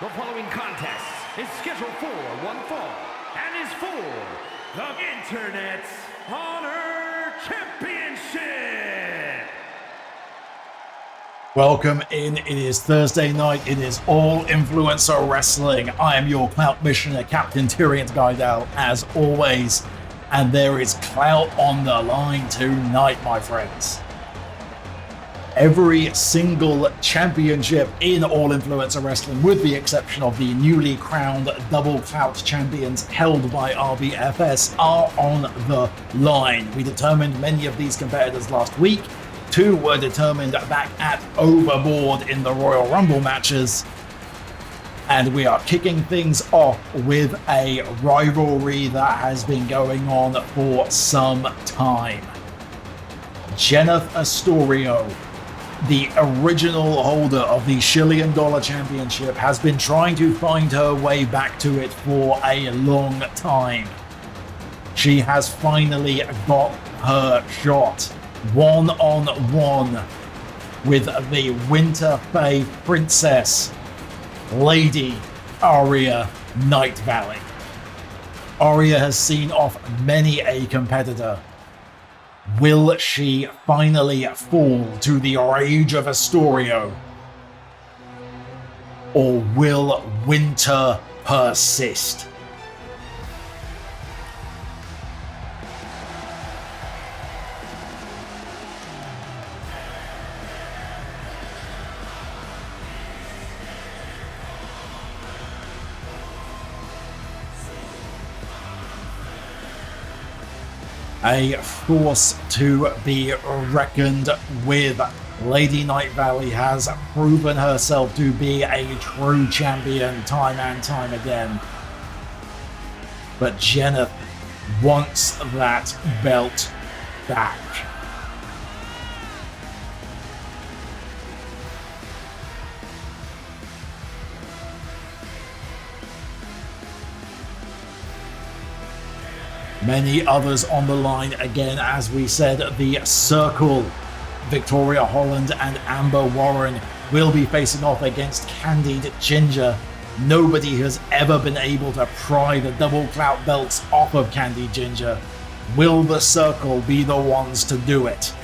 The following contest is scheduled for one fall and is for the Internet's Honor Championship. Welcome in. It is Thursday night. It is all influencer wrestling. I am your clout missioner, Captain Tyrion Guidal, as always. And there is clout on the line tonight, my friends. Every single championship in all influencer wrestling, with the exception of the newly crowned double clout champions held by RBFS, are on the line. We determined many of these competitors last week. Two were determined back at Overboard in the Royal Rumble matches. And we are kicking things off with a rivalry that has been going on for some time. Jeneth Astorio, the original holder of the $1 Shillion Championship, has been trying to find her way back to it for a long time. She has finally got her shot, one-on-one with the Winter Fae Princess, Lady Aria Nightvalley. Aria has seen off many a competitor. Will she finally fall to the rage of Astorio? Or will winter persist? A force to be reckoned with. Lady Nightvalley has proven herself to be a true champion time and time again. But Jeneth wants that belt back. Many others on the line again, as we said. The Circle, Victoria Holland and Amber Warren, will be facing off against Candied Ginger. Nobody has ever been able to pry the double clout belts off of Candied Ginger. Will the Circle be the ones to do it?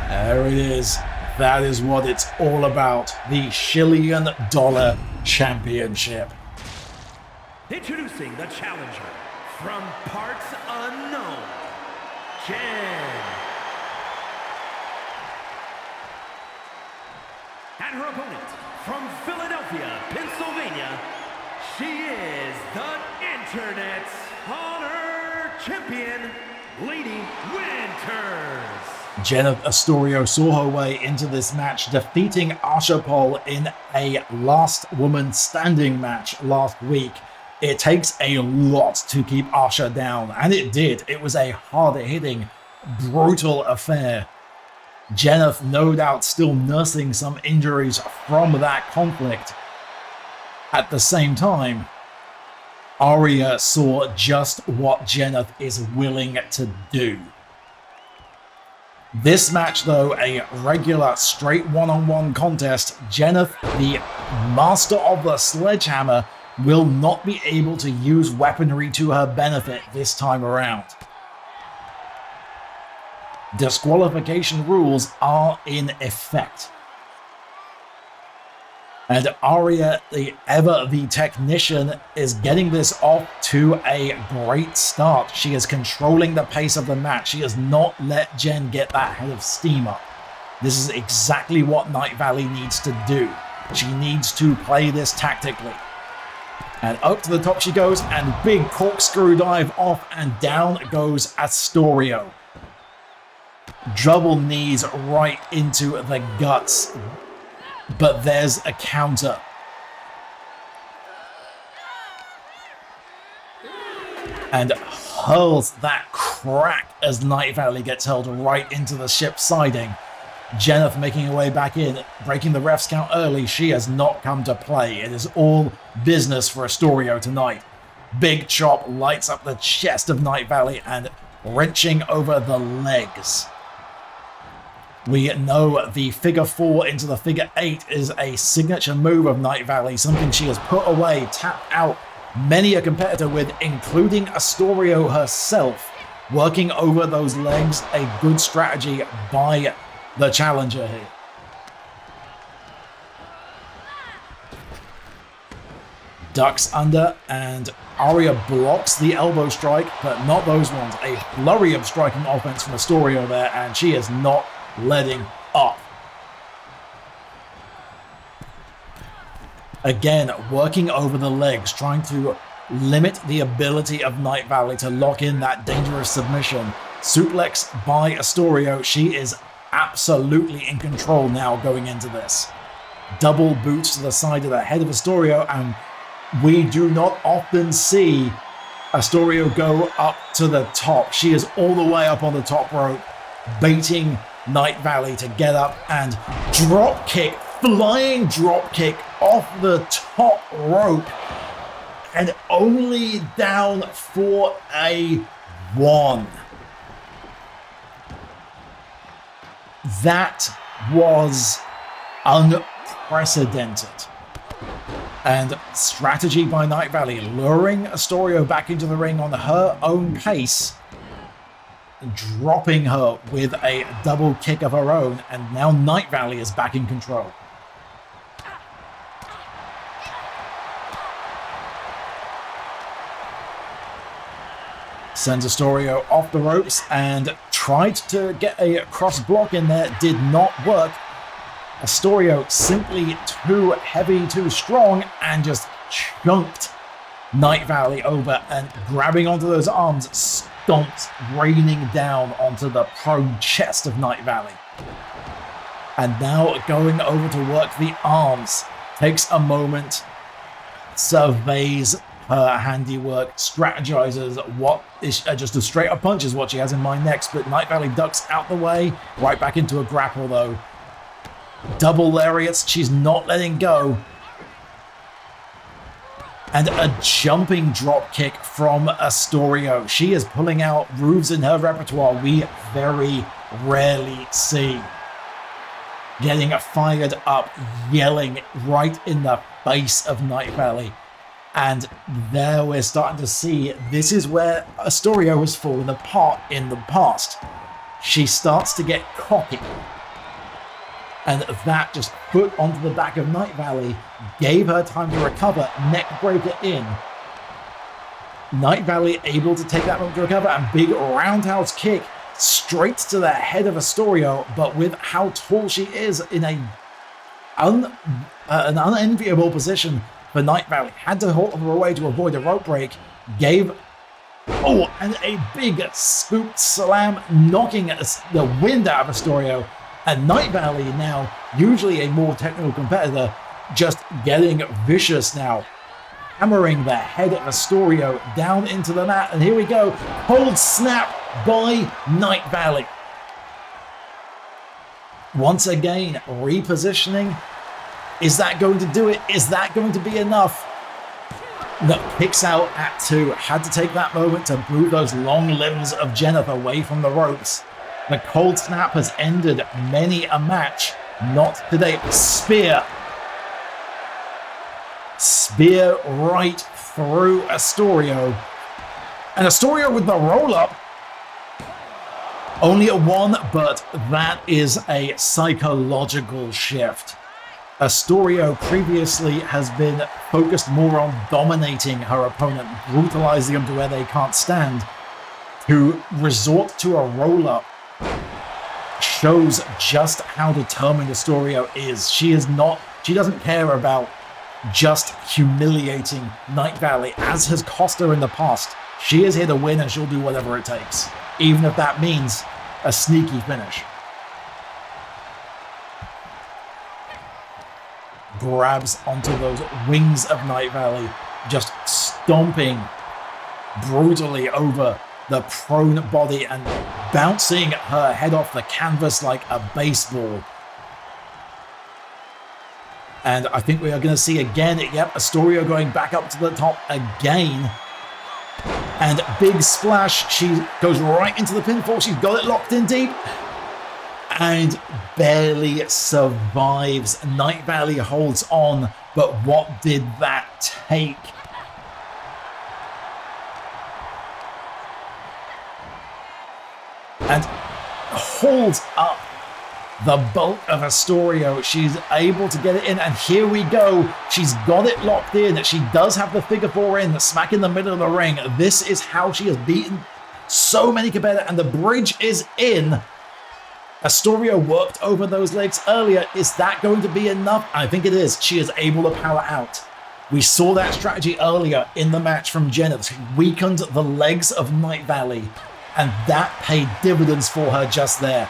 There it is. That is what it's all about. The $1 Shillion Championship. Introducing the challenger from parts unknown, Chen. And her opponent from Philadelphia, Pennsylvania, she is the Internet's Honor Champion, Lady Winters. Jeneth Astorio saw her way into this match, defeating Ashapal in a last woman standing match last week. It takes a lot to keep Asha down, and it did. It was a hard-hitting, brutal affair. Jeneth, no doubt, still nursing some injuries from that conflict. At the same time, Aria saw just what Jeneth is willing to do. This match, though, a regular straight one-on-one contest. Jeneth, the master of the sledgehammer, will not be able to use weaponry to her benefit this time around. Disqualification rules are in effect. And Aria, the technician, is getting this off to a great start. She is controlling the pace of the match. She has not let Jen get that head of steam up. This is exactly what Nightvalley needs to do. She needs to play this tactically. And up to the top she goes, and big corkscrew dive off, and down goes Astorio. Double knees right into the guts. But there's a counter. And hurls that crack as Nightvalley gets hurled right into the ship's siding. Jeneth making her way back in, breaking the ref's count early. She has not come to play. It is all business for Astorio tonight. Big chop lights up the chest of Nightvalley and wrenching over the legs. We know the figure 4 into the figure 8 is a signature move of Nightvalley, something she has put away, tapped out many a competitor with, including Astorio herself. Working over those legs, a good strategy by the challenger here. Ducks under, and Aria blocks the elbow strike, but not those ones. A flurry of striking offense from Astorio there, and she is not letting up. Again, working over the legs, trying to limit the ability of Nightvalley to lock in that dangerous submission. Suplex by Astorio. She is absolutely in control now going into this. Double boots to the side of the head of Astorio, and we do not often see Astorio go up to the top. She is all the way up on the top rope, baiting Nightvalley to get up and drop kick, flying drop kick off the top rope, and only down for a 1. That was unprecedented. And strategy by Nightvalley, luring Astorio back into the ring on her own pace, dropping her with a double kick of her own, and now Nightvalley is back in control. Sends Astorio off the ropes and tried to get a cross block in there, did not work. Astorio simply too heavy, too strong, and just chunked Nightvalley over, and grabbing onto those arms, stomped, raining down onto the prone chest of Nightvalley. And now going over to work the arms, takes a moment, surveys her handiwork, strategizes what is just a straight up punch is what she has in mind next, but Nightvalley ducks out the way, right back into a grapple though. Double lariats, she's not letting go. And a jumping drop kick from Astorio. She is pulling out moves in her repertoire we very rarely see. Getting fired up, yelling right in the face of Nightvalley. And there we're starting to see this is where Astorio has fallen apart in the past. She starts to get cocky. And that just put onto the back of Nightvalley, gave her time to recover, neck breaker in. Nightvalley able to take that moment to recover, and big roundhouse kick straight to the head of Astorio, but with how tall she is in an unenviable position for Nightvalley. Had to hold her away to avoid a rope break, gave, and a big scoop slam, knocking the wind out of Astorio. And Nightvalley now, usually a more technical competitor, just getting vicious now. Hammering the head of Astorio down into the mat. And here we go. Hold snap by Nightvalley. Once again, repositioning. Is that going to do it? Is that going to be enough? No, kicks out at 2. Had to take that moment to move those long limbs of Jennifer away from the ropes. The cold snap has ended many a match. Not today. Spear. Spear right through Astorio. And Astorio with the roll-up. Only a 1, but that is a psychological shift. Astorio previously has been focused more on dominating her opponent, brutalizing them to where they can't stand. To resort to a roll-up shows just how determined Astorio is. She doesn't care about just humiliating Nightvalley, as has cost her in the past. She is here to win, and she'll do whatever it takes, even if that means a sneaky finish. Grabs onto those wings of Nightvalley, just stomping brutally over the prone body and bouncing her head off the canvas like a baseball. And I think we are going to see again, Astorio going back up to the top again. And big splash, she goes right into the pinfall, she's got it locked in deep. and barely survives. Nightvalley holds on, but what did that take? And holds up the bulk of Astorio. She's able to get it in, and here we go. She's got it locked in. She does have the figure four in, smack in the middle of the ring. This is how she has beaten so many competitors, and the bridge is in. Astorio worked over those legs earlier. Is that going to be enough? I think it is. She is able to power out. We saw that strategy earlier in the match from Jenna. She weakened the legs of Nightvalley, and that paid dividends for her just there.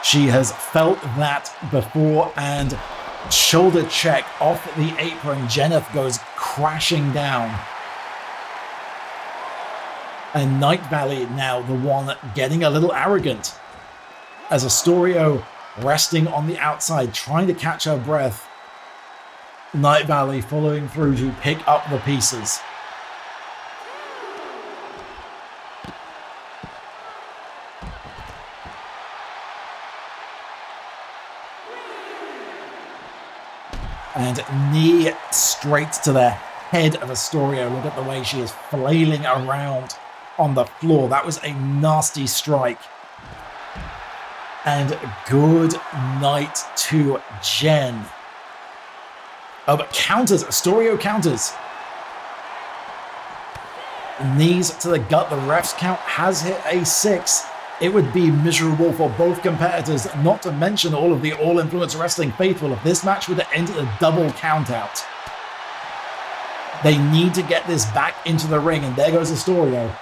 She has felt that before, and shoulder check off the apron. Jeneth goes crashing down. And Nightvalley now the one getting a little arrogant, as Astorio resting on the outside, trying to catch her breath. Nightvalley following through to pick up the pieces. And knee straight to the head of Astorio. Look at the way she is flailing around on the floor. That was a nasty strike. And good night to Jen. Oh, but counters. Astorio counters. Knees to the gut. The ref's count has hit a 6. It would be miserable for both competitors, not to mention all of the All Influence Wrestling faithful, if this match would have ended a double countout. They need to get this back into the ring, and there goes Astorio.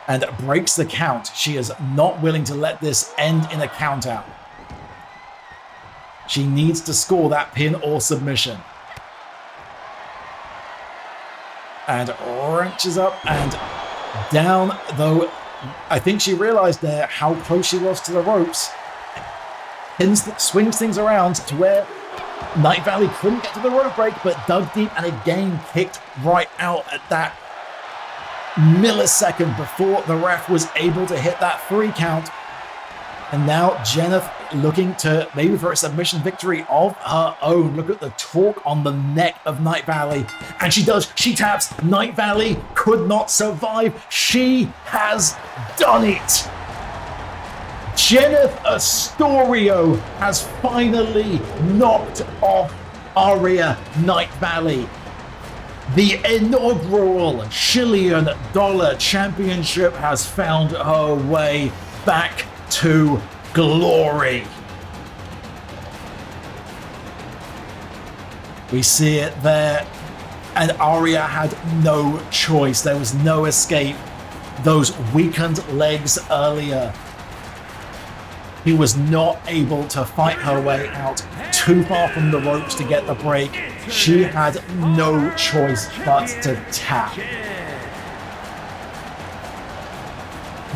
And breaks the count. She is not willing to let this end in a countout. She needs to score that pin or submission. And wrenches up and down, though I think she realized there how close she was to the ropes. Swings things around to where Nightvalley couldn't get to the rope break, but dug deep and again kicked right out at that millisecond before the ref was able to hit that 3 count. And now Jeneth looking to maybe for a submission victory of her own. Look at the torque on the neck of Nightvalley. And she does. She taps. Nightvalley could not survive. She has done it. Jeneth Astorio has finally knocked off Aria Nightvalley. The inaugural Chilean Dollar Championship has found her way back to glory. We see it there, and Aria had no choice. There was no escape. Those weakened legs earlier. He was not able to fight her way out too far from the ropes to get the break. She had no choice but to tap.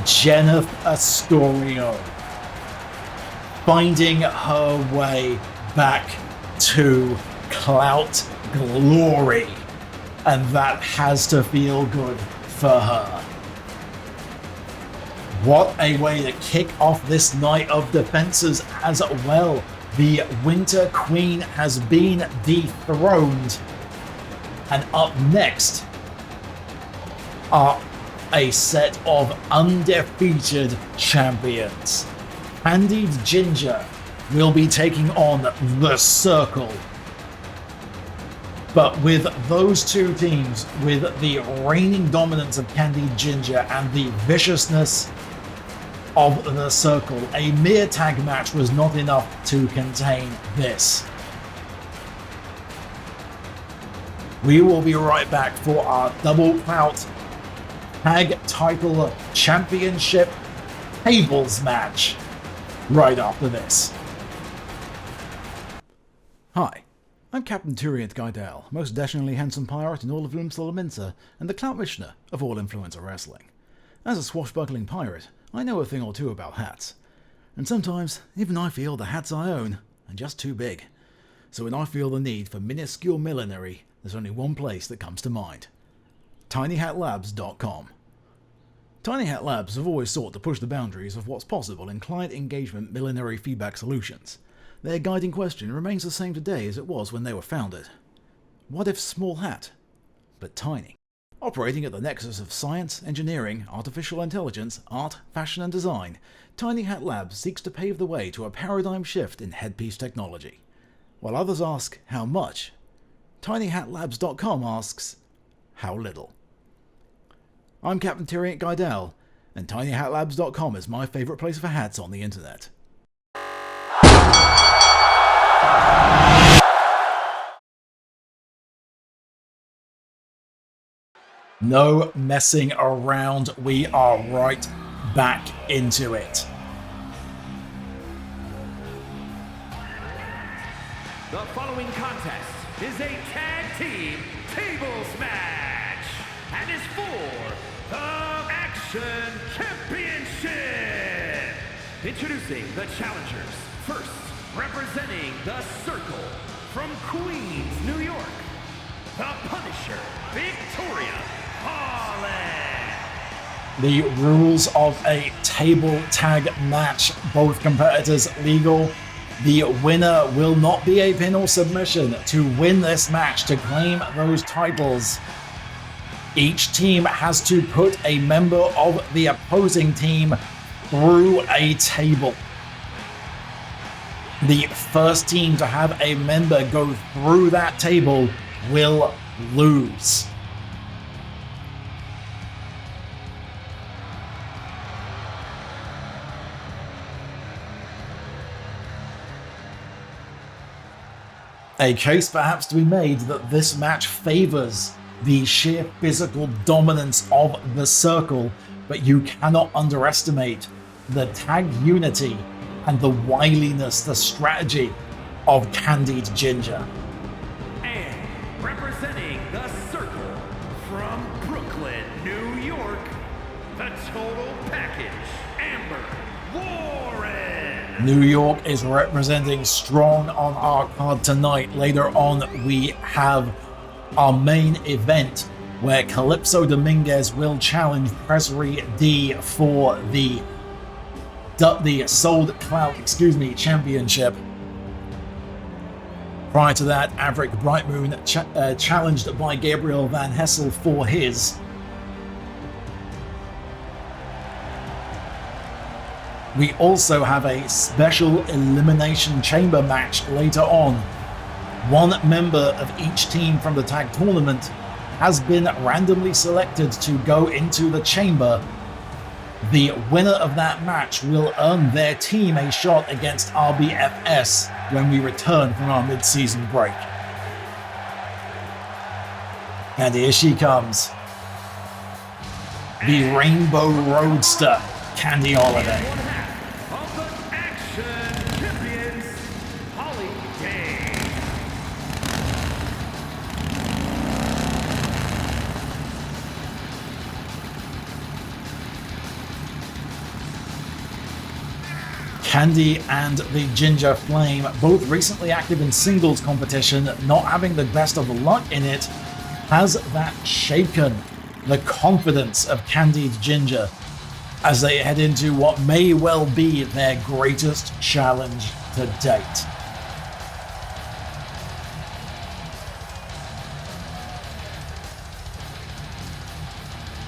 Jeneth Astorio finding her way back to clout glory, and that has to feel good for her. What a way to kick off this night of defenses as well. The Winter Queen has been dethroned, and up next are a set of undefeated champions. Candied Ginger will be taking on the Circle. But with those two teams, with the reigning dominance of Candied Ginger and the viciousness of the Circle, a mere tag match was not enough to contain this. We will be right back for our Double Clout Tag Title Championship Tables match right after this. Hi, I'm Captain Turiant Guidel, most dashingly handsome pirate in all of Minster, and the Clout Missioner of all Influencer Wrestling. As a swashbuckling pirate, I know a thing or two about hats, and sometimes even I feel the hats I own are just too big. So when I feel the need for minuscule millinery, there's only one place that comes to mind: tinyhatlabs.com. Tiny Hat Labs have always sought to push the boundaries of what's possible in client engagement millinery feedback solutions. Their guiding question remains the same today as it was when they were founded. What if small hat, but tiny? Operating at the nexus of science, engineering, artificial intelligence, art, fashion and design, Tiny Hat Labs seeks to pave the way to a paradigm shift in headpiece technology. While others ask, how much? tinyhatlabs.com asks, how little? I'm Captain Tyrion Guidel, and tinyhatlabs.com is my favourite place for hats on the internet. No messing around, we are right back into it. The following contest is a tag team tables match and is for the Action Championship. Introducing the challengers. First, representing the Circle from Queens, New York, the Punisher, Victoria Holland. The rules of a table tag match, both competitors legal. The winner will not be a pin or submission. To win this match, to claim those titles, each team has to put a member of the opposing team through a table. The first team to have a member go through that table will lose. A case perhaps to be made that this match favors the sheer physical dominance of the Circle, but you cannot underestimate the tag unity and the wiliness, the strategy of Candied Ginger. And representing the Circle from Brooklyn, New York, the Total Package, Amber Warren. New York is representing strong on our card tonight. Later on, we have our main event where Calypso Dominguez will challenge Pressery D for the Sold Clout, championship. Prior to that, Avric Brightmoon challenged by Gabriel Van Hessel for his. We also have a special elimination chamber match later on. One member of each team from the tag tournament has been randomly selected to go into the chamber. The winner of that match will earn their team a shot against RBFS when we return from our mid-season break. And here she comes. The Rainbow Roadster, Candy Holiday. Candy and the Ginger Flame, both recently active in singles competition, not having the best of luck in it, has that shaken the confidence of Candied Ginger as they head into what may well be their greatest challenge to date.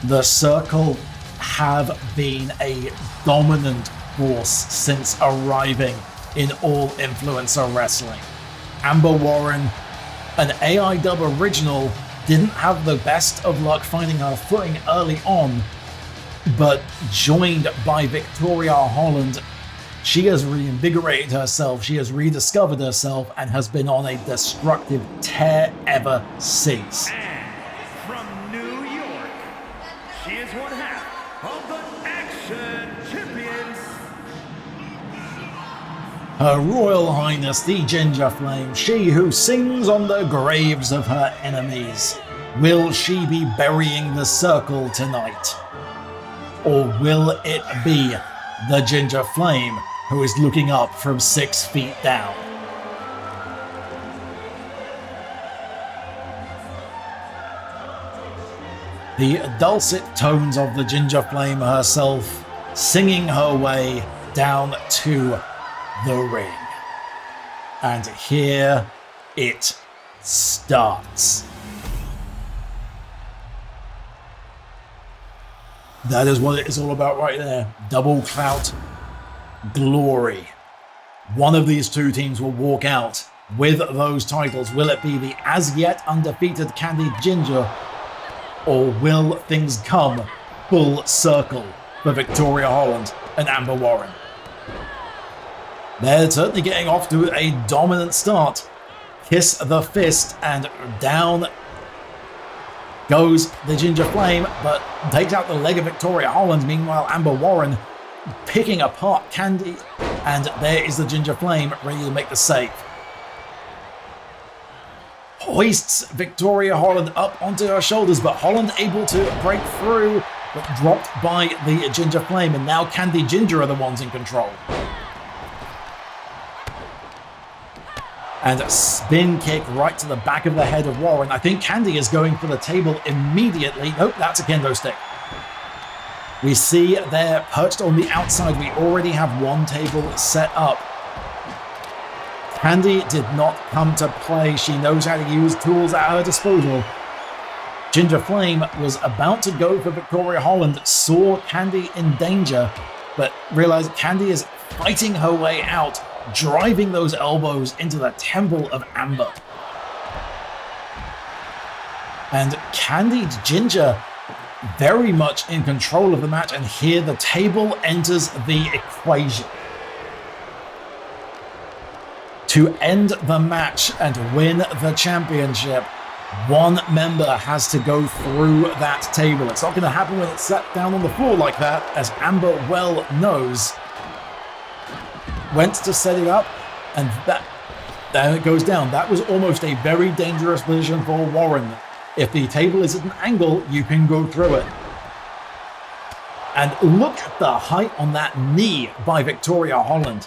The Circle have been a dominant force since arriving in All Influencer Wrestling. Amber Warren, an AIW original, didn't have the best of luck finding her footing early on, but joined by Victoria Holland, she has reinvigorated herself, she has rediscovered herself, and has been on a destructive tear ever since. And from New York, she is one half of the Action Champions. Her Royal Highness the Ginger Flame, she who sings on the graves of her enemies. Will she be burying the Circle tonight? Or will it be the Ginger Flame who is looking up from 6 feet down? The dulcet tones of the Ginger Flame herself singing her way down to the ring. And here it starts. That is what it is all about right there. Double Clout glory. One of these two teams will walk out with those titles. Will it be the as yet undefeated Candied Ginger, or will things come full circle for Victoria Holland and Amber Warren? They're certainly getting off to a dominant start. Kiss the fist, and down goes the Ginger Flame, but takes out the leg of Victoria Holland. Meanwhile, Amber Warren picking apart Candy, and there is the Ginger Flame ready to make the save. Hoists Victoria Holland up onto her shoulders, but Holland able to break through, but dropped by the Ginger Flame, and now Candy Ginger are the ones in control. And a spin kick right to the back of the head of Warren. I think Candy is going for the table immediately. Nope, that's a kendo stick. We see there, perched on the outside, we already have one table set up. Candy did not come to play. She knows how to use tools at her disposal. Ginger Flame was about to go for Victoria Holland, saw Candy in danger, but realized Candy is fighting her way out, driving those elbows into the temple of Amber. And Candied Ginger very much in control of the match, and here the table enters the equation. To end the match and win the championship, one member has to go through that table. It's not going to happen when it's sat down on the floor like that, as Amber well knows. Went to set it up, and then it goes down. That was almost a very dangerous position for Warren. If the table is at an angle, you can go through it. And look at the height on that knee by Victoria Holland.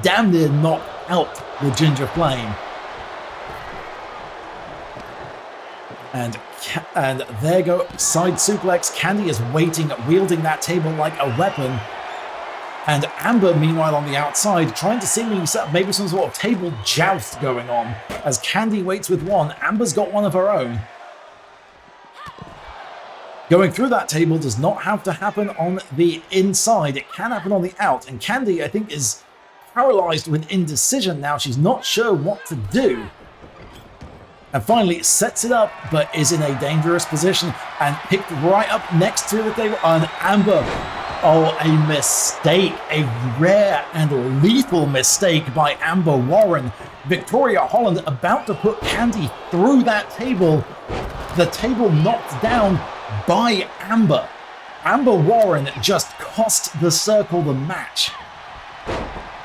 Damn near knocked out the Ginger Flame. And there go, side suplex. Candy is waiting, wielding that table like a weapon. And Amber, meanwhile, on the outside, trying to seemingly set up maybe some sort of table joust going on. As Candy waits with one, Amber's got one of her own. Going through that table does not have to happen on the inside. It can happen on the out. And Candy, I think, is paralyzed with indecision now. She's not sure what to do. And finally sets it up, but is in a dangerous position and picked right up next to the table. And Amber, oh, a mistake, a rare and lethal mistake by Amber Warren. Victoria Holland about to put Candy through that table. The table knocked down by Amber. Amber Warren just cost the Circle the match.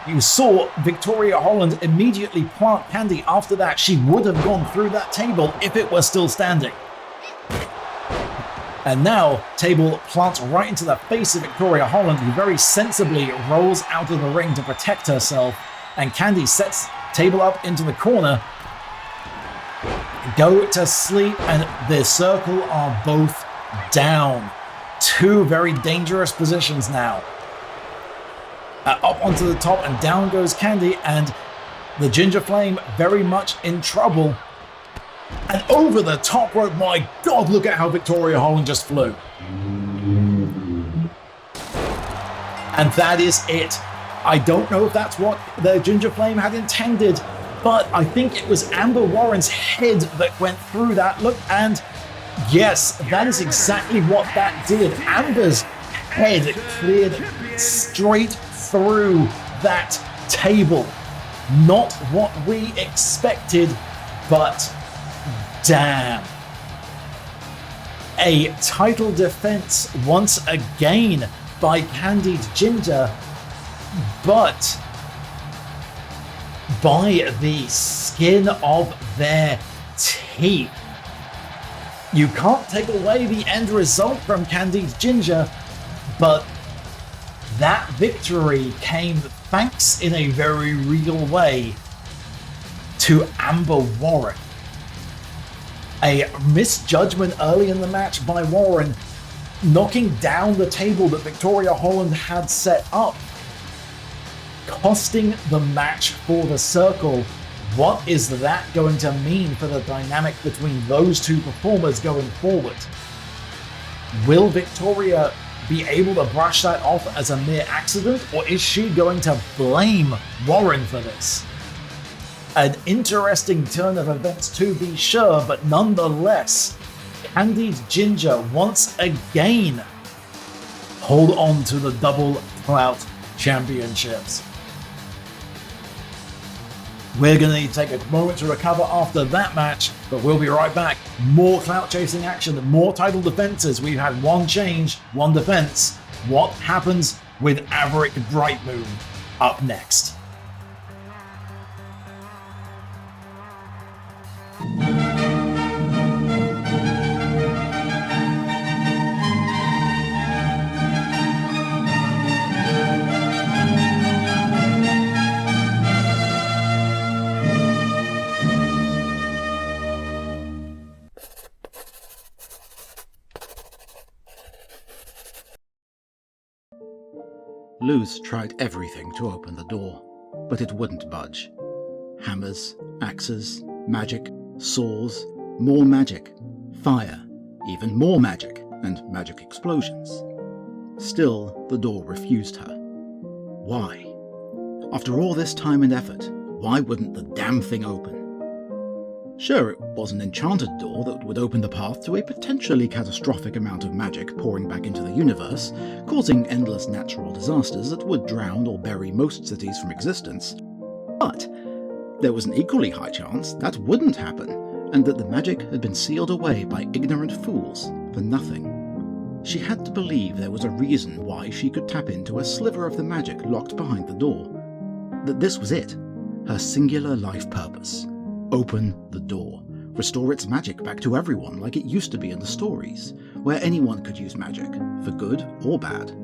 You saw Victoria Holland immediately plant Candy. After that, she would have gone through that table if it were still standing. And now, table plants right into the face of Victoria Holland, who very sensibly rolls out of the ring to protect herself. And Candy sets table up into the corner. Go to sleep, and the Circle are both down. Two very dangerous positions now. Up onto the top, and down goes Candy, and the Ginger Flame very much in trouble. And over the top rope, my God, look at how Victoria Holland just flew. And that is it. I don't know if that's what the Ginger Flame had intended, but I think it was Amber Warren's head that went through that. Look, and yes, that is exactly what that did. Amber's head cleared straight through that table. Not what we expected, but damn. A title defense once again by Candied Ginger, but by the skin of their teeth. You can't take away the end result from Candied Ginger, but that victory came thanks in a very real way to Amber Warren. A misjudgment early in the match by Warren, knocking down the table that Victoria Holland had set up, costing the match for the Circle. What is that going to mean for the dynamic between those two performers going forward? Will Victoria be able to brush that off as a mere accident, or is she going to blame Warren for this? An interesting turn of events to be sure, but nonetheless, Candied Ginger once again hold on to the Double Clout Championships. We're going to need to take a moment to recover after that match, but we'll be right back. More clout chasing action, more title defenses. We've had one change, one defense. What happens with Avric Brightmoon? Up next. Luz tried everything to open the door, but it wouldn't budge. Hammers, axes, magic, saws, more magic, fire, even more magic, and magic explosions. Still, the door refused her. Why? After all this time and effort, why wouldn't the damn thing open? Sure, it was an enchanted door that would open the path to a potentially catastrophic amount of magic pouring back into the universe, causing endless natural disasters that would drown or bury most cities from existence. But there was an equally high chance that wouldn't happen, and that the magic had been sealed away by ignorant fools for nothing. She had to believe there was a reason why she could tap into a sliver of the magic locked behind the door. That this was it, her singular life purpose. Open the door, restore its magic back to everyone like it used to be in the stories, where anyone could use magic, for good or bad.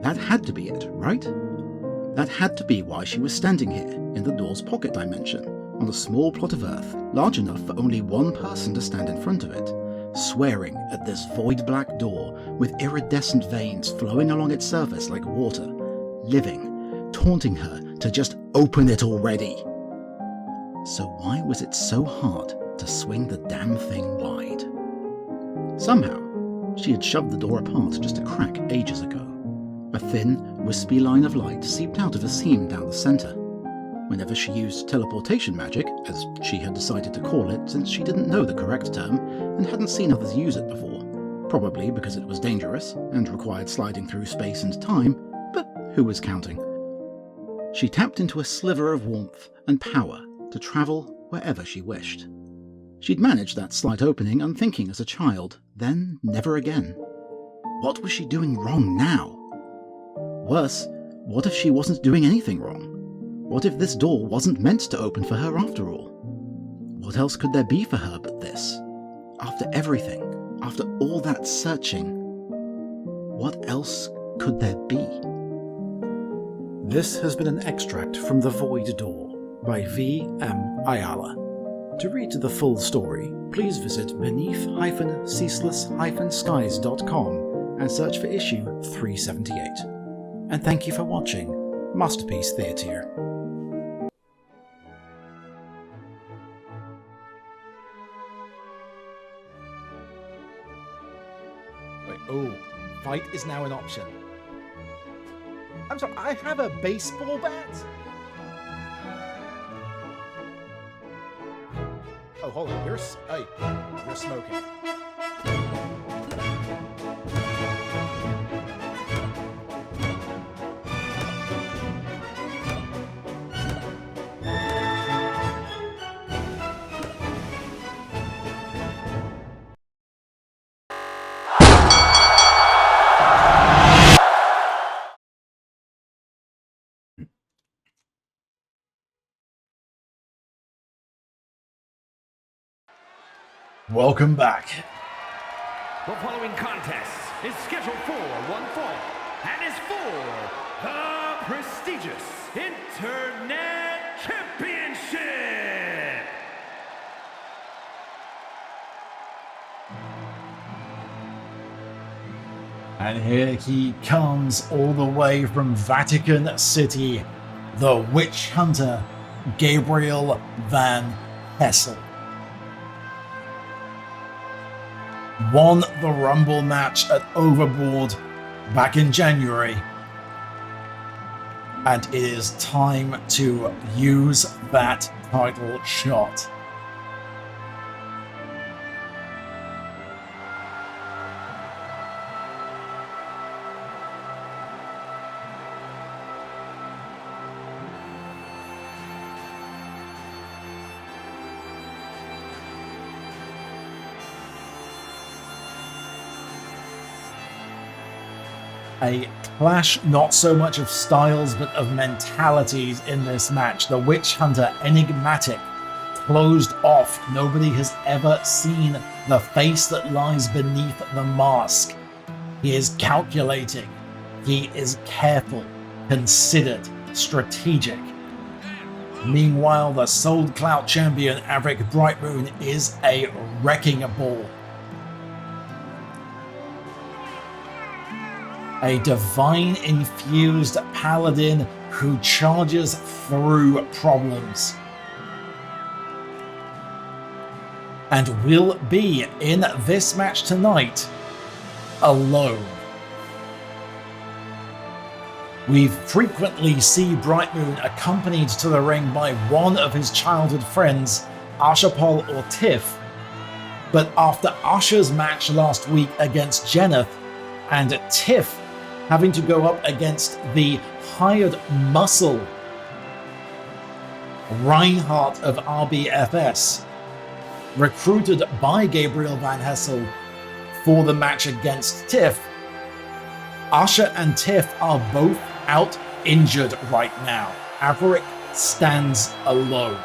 That had to be it, right? That had to be why she was standing here, in the door's pocket dimension, on a small plot of Earth, large enough for only one person to stand in front of it, swearing at this void-black door with iridescent veins flowing along its surface like water, living, taunting her to just open it already. So why was it so hard to swing the damn thing wide? Somehow, she had shoved the door apart just a crack ages ago. A thin, wispy line of light seeped out of a seam down the center. Whenever she used teleportation magic, as she had decided to call it since she didn't know the correct term and hadn't seen others use it before, probably because it was dangerous and required sliding through space and time, but who was counting? She tapped into a sliver of warmth and power to travel wherever she wished. She'd managed that slight opening unthinking as a child, then never again. What was she doing wrong now? Worse, what if she wasn't doing anything wrong? What if this door wasn't meant to open for her after all? What else could there be for her but this? After everything, after all that searching, what else could there be? This has been an extract from The Void Door by V.M. Ayala. To read the full story, please visit beneath-ceaseless-skies.com and search for issue 378. And thank you for watching Masterpiece Theatre. Wait, oh, fight is now an option. I'm sorry, I have a baseball bat? Oh, hold on, you're smoking. Welcome back. The following contest is scheduled for one fall and is for the prestigious Internet Championship. And here he comes all the way from Vatican City, the witch hunter, Gabriel Van Hessel. Won the Rumble match at Overboard back in January. And it is time to use that title shot. A clash not so much of styles but of mentalities in this match. The Witch Hunter, enigmatic, closed off. Nobody has ever seen the face that lies beneath the mask. He is calculating. He is careful, considered, strategic. Meanwhile, the Soul Clout champion, Avric Brightmoon, is a wrecking ball. A divine-infused paladin who charges through problems. And will be in this match tonight alone. We frequently see Brightmoon accompanied to the ring by one of his childhood friends, Ashapal or Tiff, but after Usher's match last week against Jenneth, and Tiff having to go up against the hired muscle, Reinhardt of RBFS, recruited by Gabriel Van Hessel for the match against Tiff, Usher and Tiff are both out injured right now. Avric stands alone.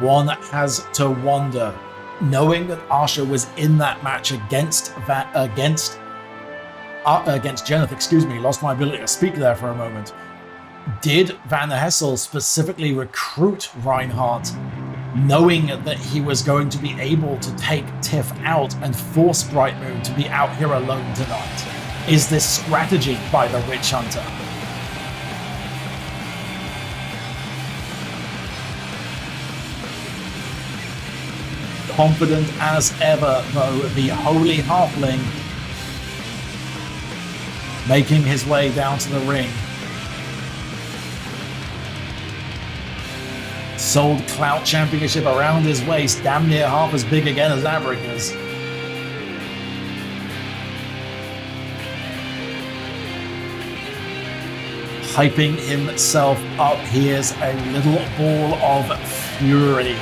One has to wonder, knowing that Asha was in that match against Jenneth, lost my ability to speak there for a moment. Did Van Hessel specifically recruit Reinhardt, knowing that he was going to be able to take Tiff out and force Brightmoon to be out here alone tonight? Is this strategy by the Witch Hunter? Confident as ever, though, the Holy Halfling making his way down to the ring. Sold Clout Championship around his waist, damn near half as big again as Avric is. Hyping himself up, here's a little ball of fury.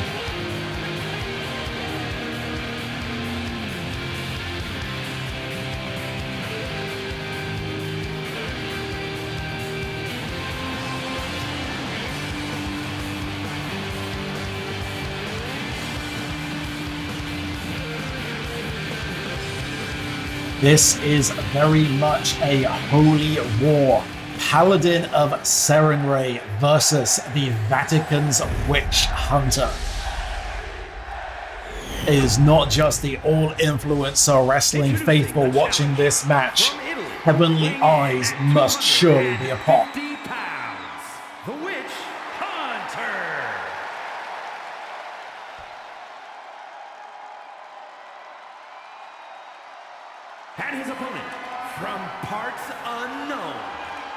This is very much a holy war. Paladin of Serenray versus the Vatican's Witch Hunter. It is not just the all-influencer wrestling faithful watching this match. Heavenly eyes must surely be upon. The Witch Hunter. And his opponent, from parts unknown,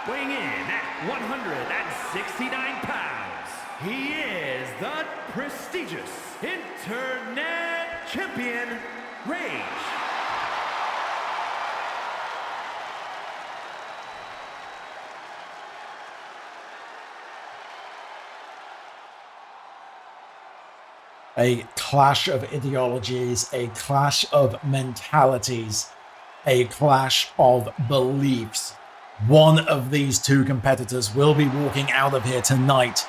weighing in at 169 pounds, he is the prestigious Internet Champion, Rage. A clash of ideologies, a clash of mentalities, a clash of beliefs. One of these two competitors will be walking out of here tonight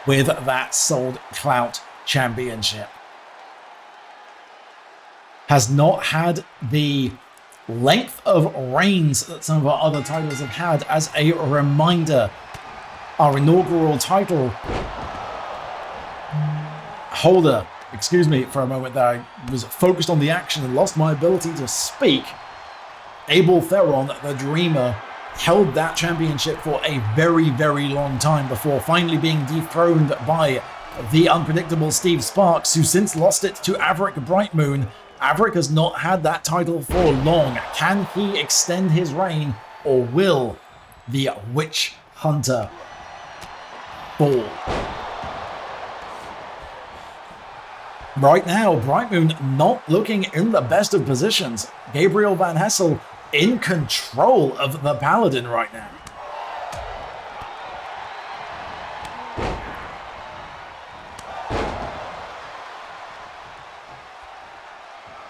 with that Sold Clout Championship. Has not had the length of reigns that some of our other titles have had. As a reminder, our inaugural title holder, excuse me for a moment there, I was focused on the action and lost my ability to speak. Abel Therron, the Dreamer, held that championship for a very, very long time before finally being dethroned by the unpredictable Steve Sparks, who since lost it to Avric Brightmoon. Avric has not had that title for long. Can he extend his reign, or will the Witch Hunter fall? Right now, Brightmoon not looking in the best of positions. Gabriel Van Hessel in control of the Paladin right now.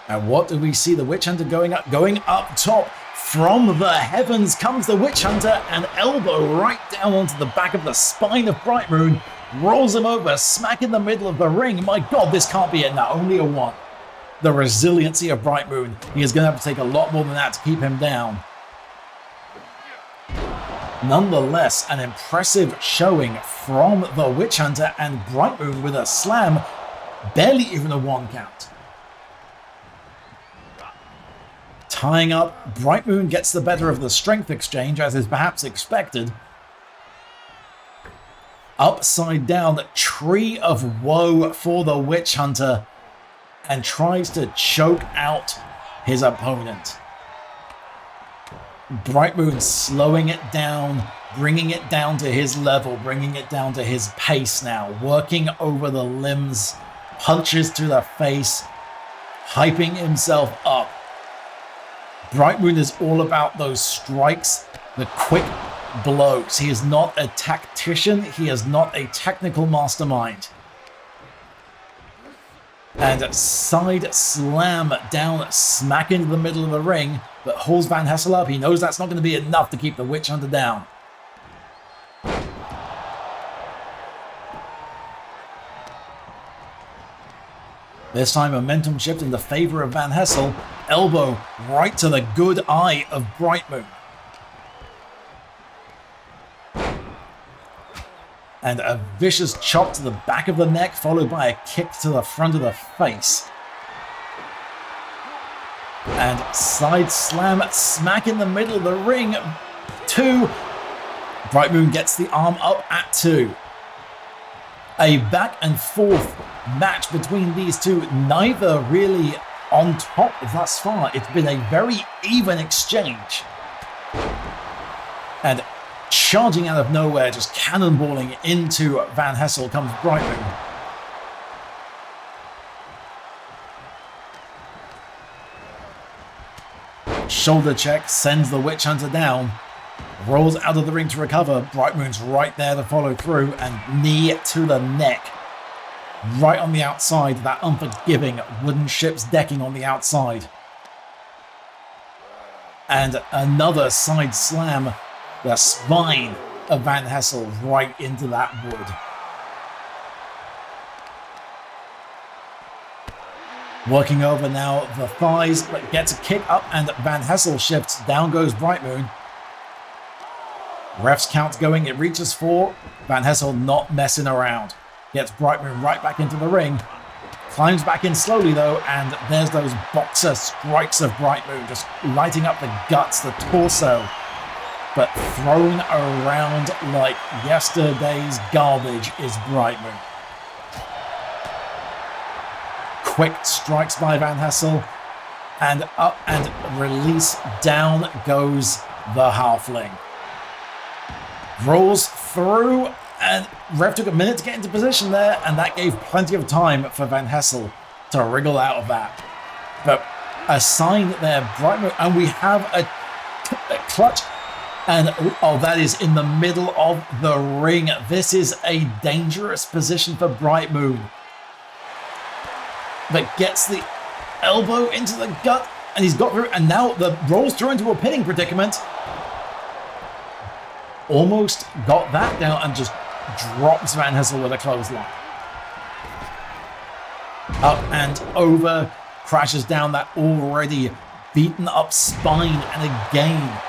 And what do we see? The Witch Hunter going up top. From the heavens comes the Witch Hunter, and elbow right down onto the back of the spine of Brightmoon. Rolls him over, smack in the middle of the ring. My God, this can't be it now. Only a 1. The resiliency of Brightmoon. He is going to have to take a lot more than that to keep him down. Nonetheless, an impressive showing from the Witch Hunter, and Brightmoon with a slam. Barely even a 1 count. Tying up, Brightmoon gets the better of the strength exchange, as is perhaps expected. Upside down, Tree of Woe for the Witch Hunter, and tries to choke out his opponent. Brightmoon slowing it down, bringing it down to his level, bringing it down to his pace now, working over the limbs, punches to the face, hyping himself up. Brightmoon is all about those strikes, the quick blows. He is not a tactician. He is not a technical mastermind. And side slam down, smack into the middle of the ring, but holds Van Hessel up. He knows that's not going to be enough to keep the Witch Hunter down. This time, momentum shift in the favor of Van Hessel. Elbow right to the good eye of Brightmoon. And a vicious chop to the back of the neck, followed by a kick to the front of the face. And side slam, smack in the middle of the ring. 2. Brightmoon gets the arm up at 2. A back and forth match between these two, neither really on top thus far. It's been a very even exchange. And charging out of nowhere, just cannonballing into Van Hessel comes Brightmoon. Shoulder check sends the Witch Hunter down. Rolls out of the ring to recover. Brightmoon's right there to follow through, and knee to the neck. Right on the outside, that unforgiving wooden ship's decking on the outside. And another side slam. The spine of Van Hessel right into that wood. Working over now the thighs, but gets a kick up, and Van Hessel shifts. Down goes Brightmoon. Ref's count's going, it reaches 4. Van Hessel not messing around. Gets Brightmoon right back into the ring. Climbs back in slowly though, and there's those boxer strikes of Brightmoon, just lighting up the guts, the torso, but thrown around like yesterday's garbage is Brightmoon. Quick strikes by Van Hessel, and up and release. Down goes the halfling. Rolls through, and ref took a minute to get into position there, and that gave plenty of time for Van Hessel to wriggle out of that. But a sign there, Brightmoon, and we have a clutch, and oh, that is in the middle of the ring. This is a dangerous position for Brightmoon. But gets the elbow into the gut, and he's got through, and now the rolls through into a pinning predicament. Almost got that down, and just drops Van Hessel with a clothesline. Up and over, crashes down that already beaten up spine, and again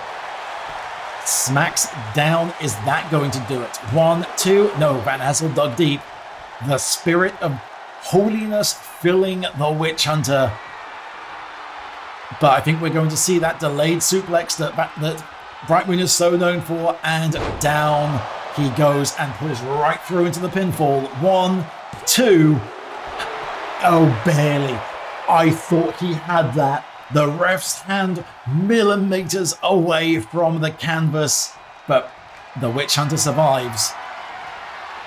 smacks down. Is that going to do it? 1, 2, no, Van Hessel dug deep. The spirit of holiness filling the Witch Hunter. But I think we're going to see that delayed suplex that Brightmoon is so known for, and down he goes and pulls right through into the pinfall. 1, 2, oh, barely. I thought he had that. The ref's hand millimeters away from the canvas, but the Witch Hunter survives.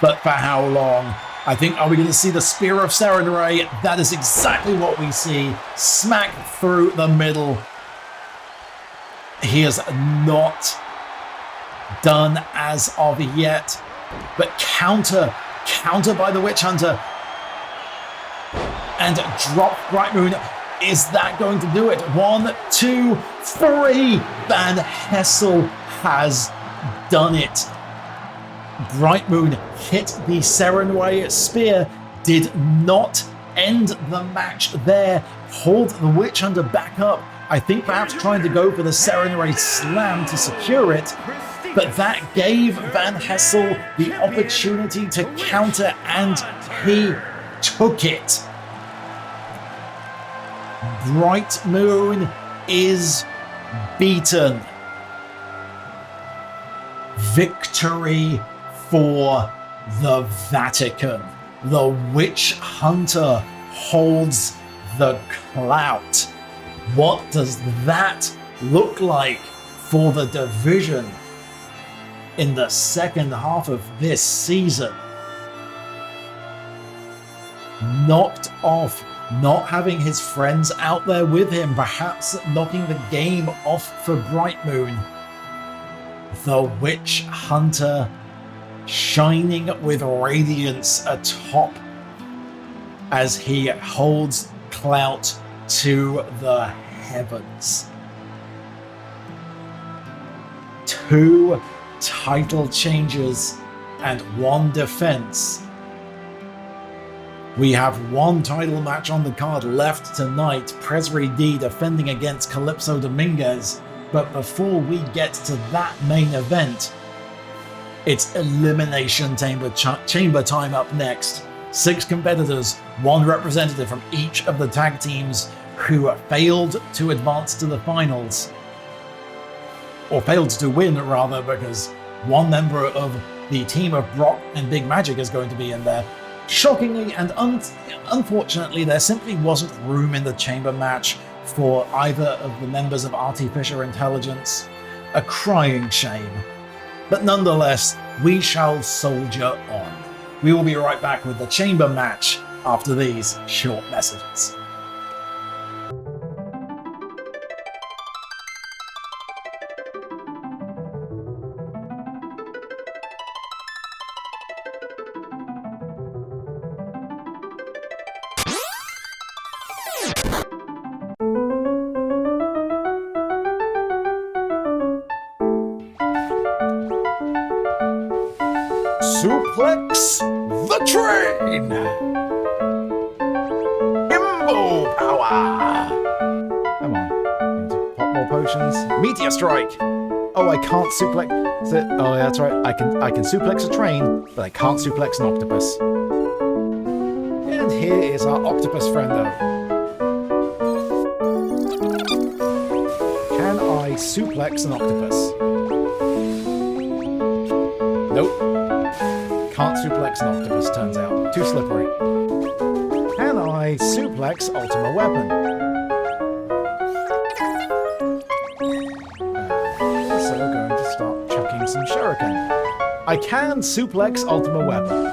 But for how long? I think, are we going to see the Spear of Serenray? That is exactly what we see. Smack through the middle. He is not done as of yet. But counter by the Witch Hunter. And drop Brightmoon. Is that going to do it? 1, 2, 3. Van Hessel has done it. Brightmoon hit the Serenway spear, did not end the match there, pulled the Witch Hunter back up. I think perhaps trying to go for the Serenway slam to secure it, but that gave Van Hessel the opportunity to counter, and he took it. Brightmoon is beaten. Victory for the Vatican. The Witch Hunter holds the clout. What does that look like for the division in the second half of this season? Knocked off, not having his friends out there with him, perhaps knocking the game off for Brightmoon. The Witch Hunter shining with radiance atop as he holds clout to the heavens. 2 title changes and 1 defense. We have 1 title match on the card left tonight. Presri D defending against Calypso Dominguez. But before we get to that main event, it's Elimination Chamber time up next. 6 competitors, 1 representative from each of the tag teams who failed to advance to the finals. Or failed to win, rather, because 1 member of the team of Brock and Big Magic is going to be in there. Shockingly and unfortunately, there simply wasn't room in the chamber match for either of the members of Artificial Intelligence. A crying shame. But nonetheless, we shall soldier on. We will be right back with the chamber match after these short messages. Suplex the train! Himbo power! Come on. Need to pop more potions. Meteor strike! Oh, I can't suplex... Oh, yeah, that's right. I can suplex a train, but I can't suplex an octopus. And here is our octopus friendo. Can I suplex an octopus? Nope. Can't suplex an octopus, turns out. Too slippery. Can I suplex Ultima Weapon? So going to start chucking some shuriken. I can suplex Ultima Weapon.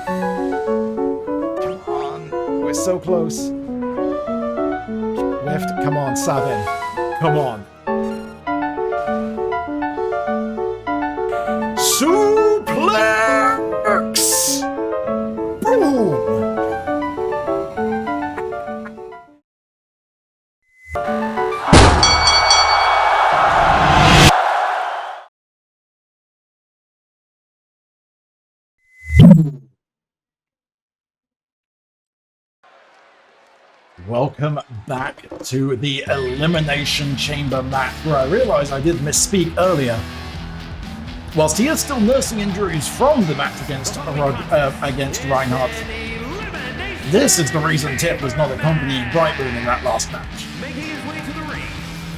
Come on. We're so close. Lift. Come on, Sabin. Come on. Suplex! Boom! Welcome back to the Elimination Chamber match, where I realized I did misspeak earlier. Whilst he is still nursing injuries from the match against Reinhardt, this is the reason Tip was not accompanying Brightmoon in that last match. Making his way to the ring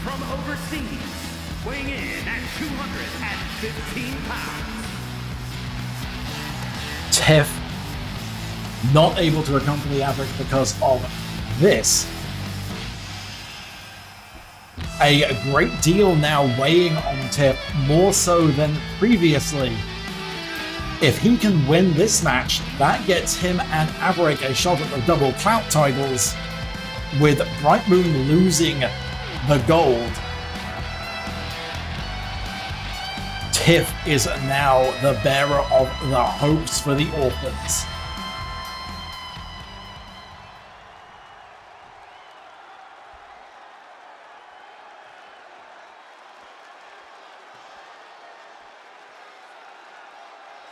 from overseas, weighing in at 215 pounds. Tiff not able to accompany Avric because of this. A great deal now weighing on Tip, more so than previously. If he can win this match, that gets him and Avric a shot at the double clout titles, with Brightmoon losing the gold. Tiff is now the bearer of the hopes for the Orphans.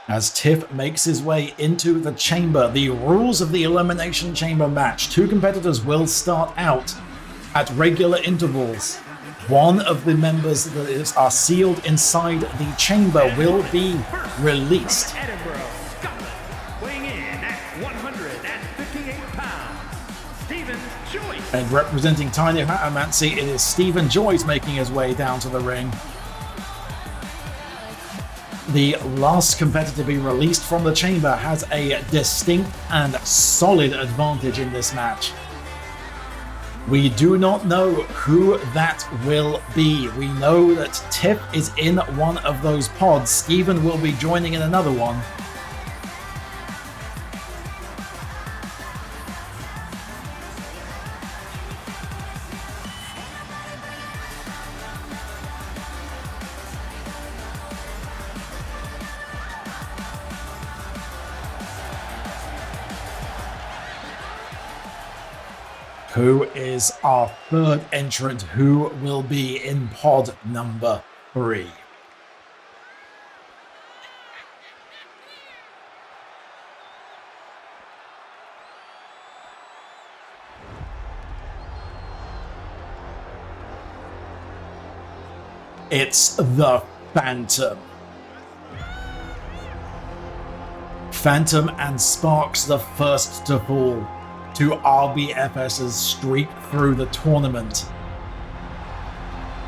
As Tiff makes his way into the chamber, the rules of the Elimination Chamber match: 2 competitors will start out at regular intervals. One of the members that are sealed inside the chamber will be released. Edinburgh, Scotland, weighing in at 158 pounds, Stephen Joyce. And representing Tiny Hatamancy, it is Stephen Joyce making his way down to the ring. The last competitor to be released from the chamber has a distinct and solid advantage in this match. We do not know who that will be. We know that Tiff is in one of those pods. Steven will be joining in another one. Who is our third entrant? Who will be in pod number 3? It's the Phantom. Phantom and Sparks the first to fall to RBFS's streak through the tournament.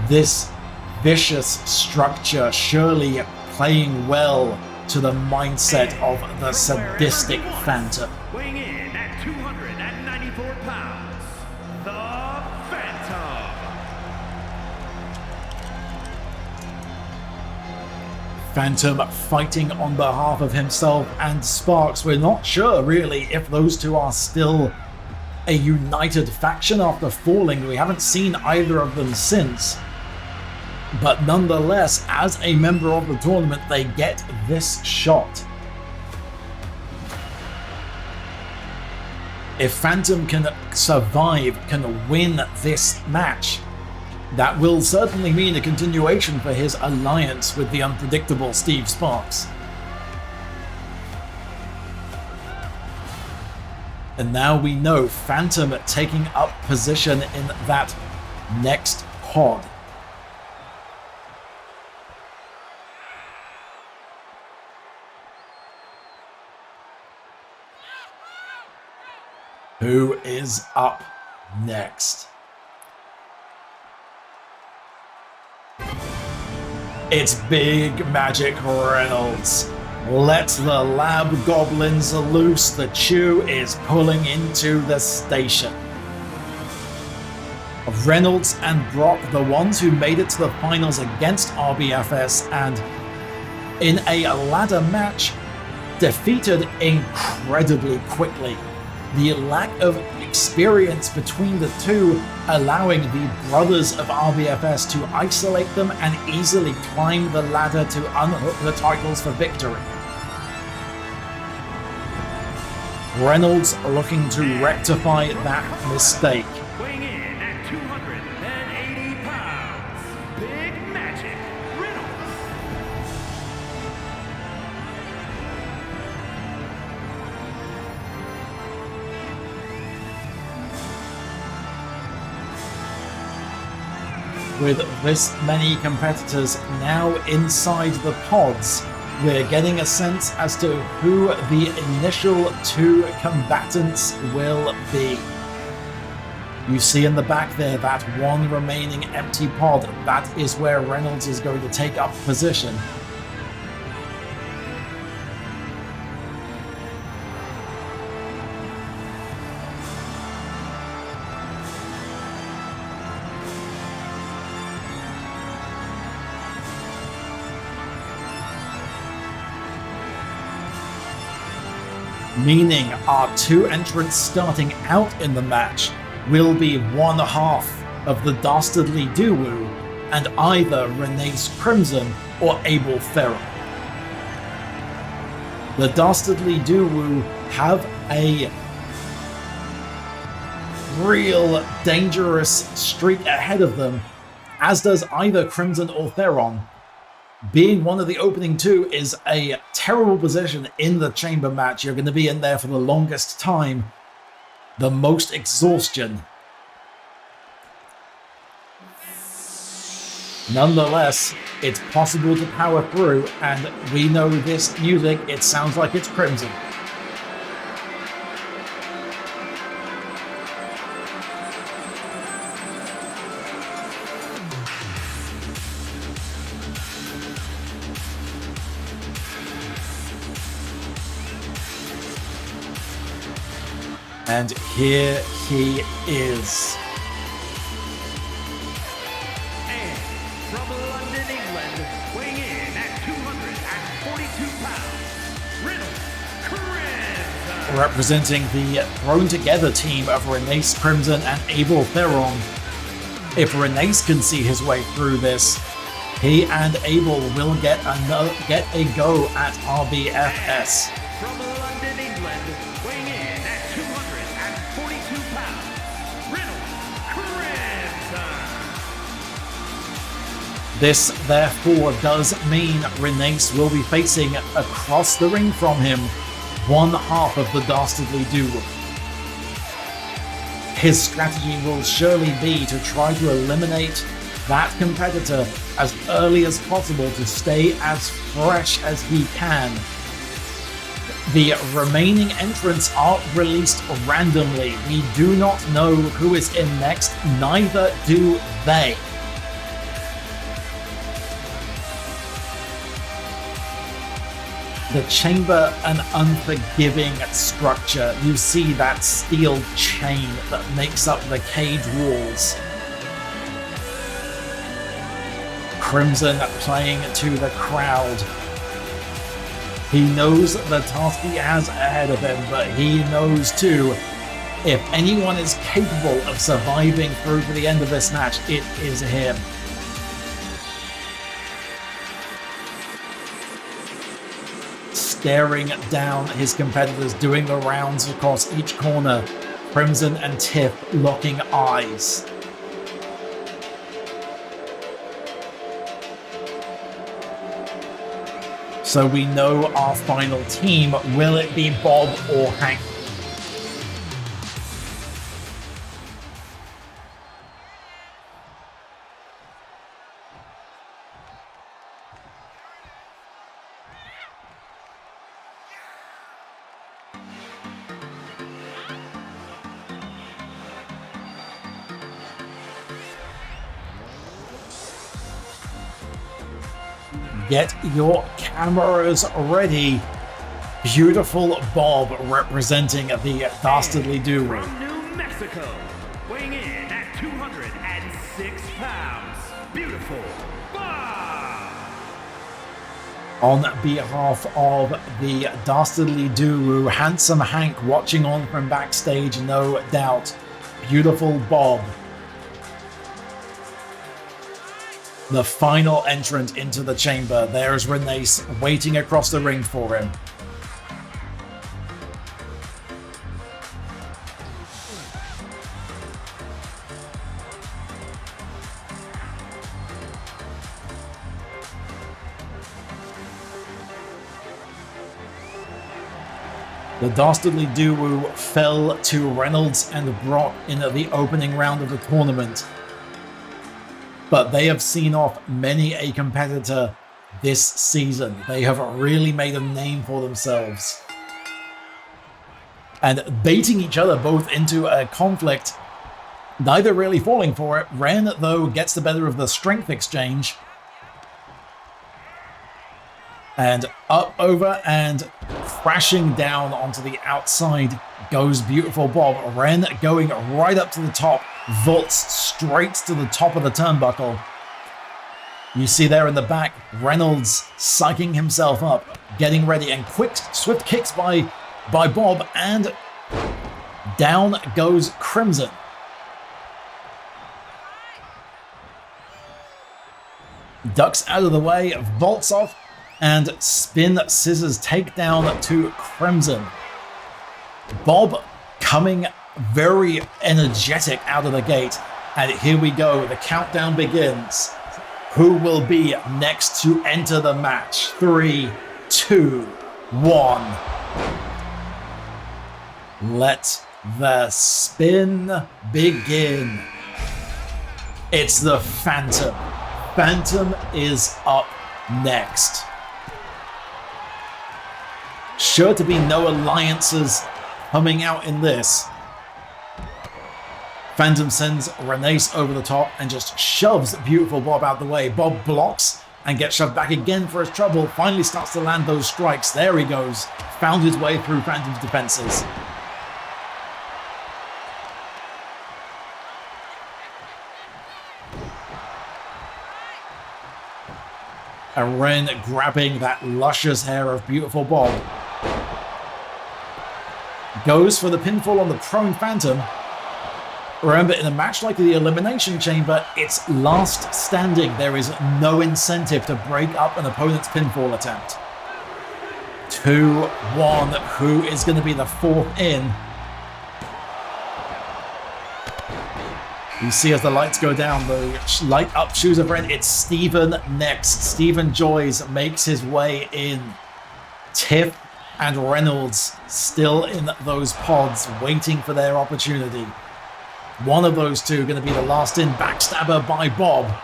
This vicious structure surely playing well to the mindset of the sadistic Phantom. Weighing in at 294 pounds, the Phantom. Phantom fighting on behalf of himself and Sparks. We're not sure really if those two are still a united faction after falling. We haven't seen either of them since. But nonetheless, as a member of the tournament, they get this shot. If Phantom can survive, can win this match, that will certainly mean a continuation for his alliance with the unpredictable Steve Sparks. And now we know Phantom taking up position in that next pod. Who is up next? It's Big Magic Reynolds. Let the lab goblins loose. The Chew is pulling into the station. Reynolds and Brock, the ones who made it to the finals against RBFS, and in a ladder match, defeated incredibly quickly. The lack of experience between the two allowing the brothers of RBFS to isolate them and easily climb the ladder to unhook the titles for victory. Reynolds looking to rectify that mistake. Weighing in at 280 pounds, Big Magic Reynolds. with this many competitors now inside the pods, we're getting a sense as to who the initial 2 combatants will be. You see in the back there that one remaining empty pod. That is where Reynolds is going to take up position. Meaning our 2 entrants starting out in the match will be one half of the Dastardly Duo and either Renace Crimson or Abel Therron. The Dastardly Duo have a real dangerous streak ahead of them, as does either Crimson or Therron. Being one of the opening 2 is a terrible position in the chamber match. You're going to be in there for the longest time, the most exhaustion. Nonetheless, it's possible to power through, and we know this music, it sounds like it's Crimson. And here he is. And from London, England, weighing in at 242 pounds, Reynolds Crimson. Representing the thrown together team of Renace Crimson and Abel Therron. If Renace can see his way through this, he and Abel will get a go at RBFS. From London, England, weighing in at 242 pounds, Reynolds Crimson. This, therefore, does mean Renace will be facing across the ring from him one half of the Dastardly Duo. His strategy will surely be to try to eliminate that competitor as early as possible to stay as fresh as he can. The remaining entrants are released randomly. We do not know who is in next, neither do they. The chamber, an unforgiving structure. You see that steel chain that makes up the cage walls. Crimson playing to the crowd. He knows the task he has ahead of him, but he knows too, if anyone is capable of surviving through to the end of this match, it is him. Staring down his competitors, doing the rounds across each corner, Crimson and Tiff locking eyes. So we know our final team. Will it be Bob or Hank? Get your cameras ready. Beautiful Bob representing the Dastardly Duo. From New Mexico, weighing in at 206 pounds, beautiful Bob. On behalf of the Dastardly Duo, Handsome Hank watching on from backstage, no doubt. Beautiful Bob. The final entrant into the chamber. There's Renace waiting across the ring for him. The Dastardly Duo fell to Reynolds and Brock in the opening round of the tournament. but they have seen off many a competitor this season. They have really made a name for themselves. And baiting each other both into a conflict, neither really falling for it. Ren, though, gets the better of the strength exchange. And up, over, and crashing down onto the outside goes beautiful Bob. Ren going right up to the top, vaults straight to the top of the turnbuckle. You see there in the back, Reynolds psyching himself up, getting ready, and quick, swift kicks by Bob, and down goes Crimson. Ducks out of the way, vaults off, and spin scissors takedown to Crimson. Bob coming very energetic out of the gate, and here we go, the countdown begins. Who will be next to enter the match? 3, 2, 1. Let the spin begin. It's the Phantom. Phantom is up next. Sure to be no alliances coming out in this. Phantom sends Renace over the top and just shoves beautiful Bob out the way. Bob blocks and gets shoved back again for his trouble. Finally starts to land those strikes. There he goes. Found his way through Phantom's defenses. And Ren grabbing that luscious hair of beautiful Bob. Goes for the pinfall on the prone Phantom. Remember, in a match like the Elimination Chamber, it's last standing. There is no incentive to break up an opponent's pinfall attempt. 2-1. Who is going to be the fourth in? You see as the lights go down, the light up shoes of Ren. It's Steven next. Steven Joyce makes his way in. Tiff and Reynolds still in those pods, waiting for their opportunity. One of those two going to be the last in. Backstabber by Bob.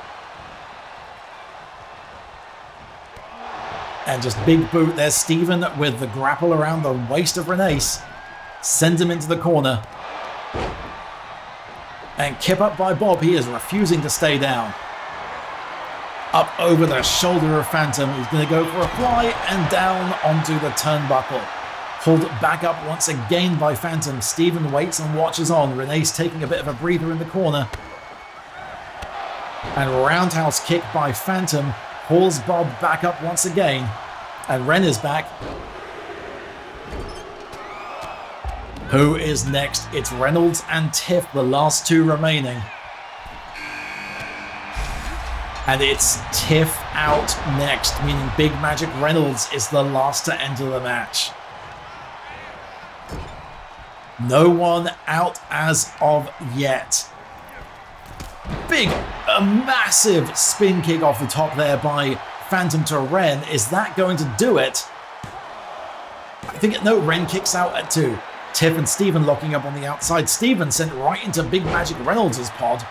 And just big boot. There's Steven with the grapple around the waist of Renace. Sends him into the corner. And kip up by Bob. He is refusing to stay down. Up over the shoulder of Phantom. He's going to go for a fly and down onto the turnbuckle. Pulled back up once again by Phantom. Steven waits and watches on. Renace taking a bit of a breather in the corner. And roundhouse kick by Phantom. Pulls Bob back up once again. And Ren is back. Who is next? It's Reynolds and Tiff, the last two remaining. And it's Tiff out next, meaning Big Magic Reynolds is the last to enter the match. No one out as of yet. A massive spin kick off the top there by Phantom to Ren. Is that going to do it? I think, no, Ren kicks out at 2. Tiff and Steven locking up on the outside. Steven sent right into Big Magic Reynolds' pod.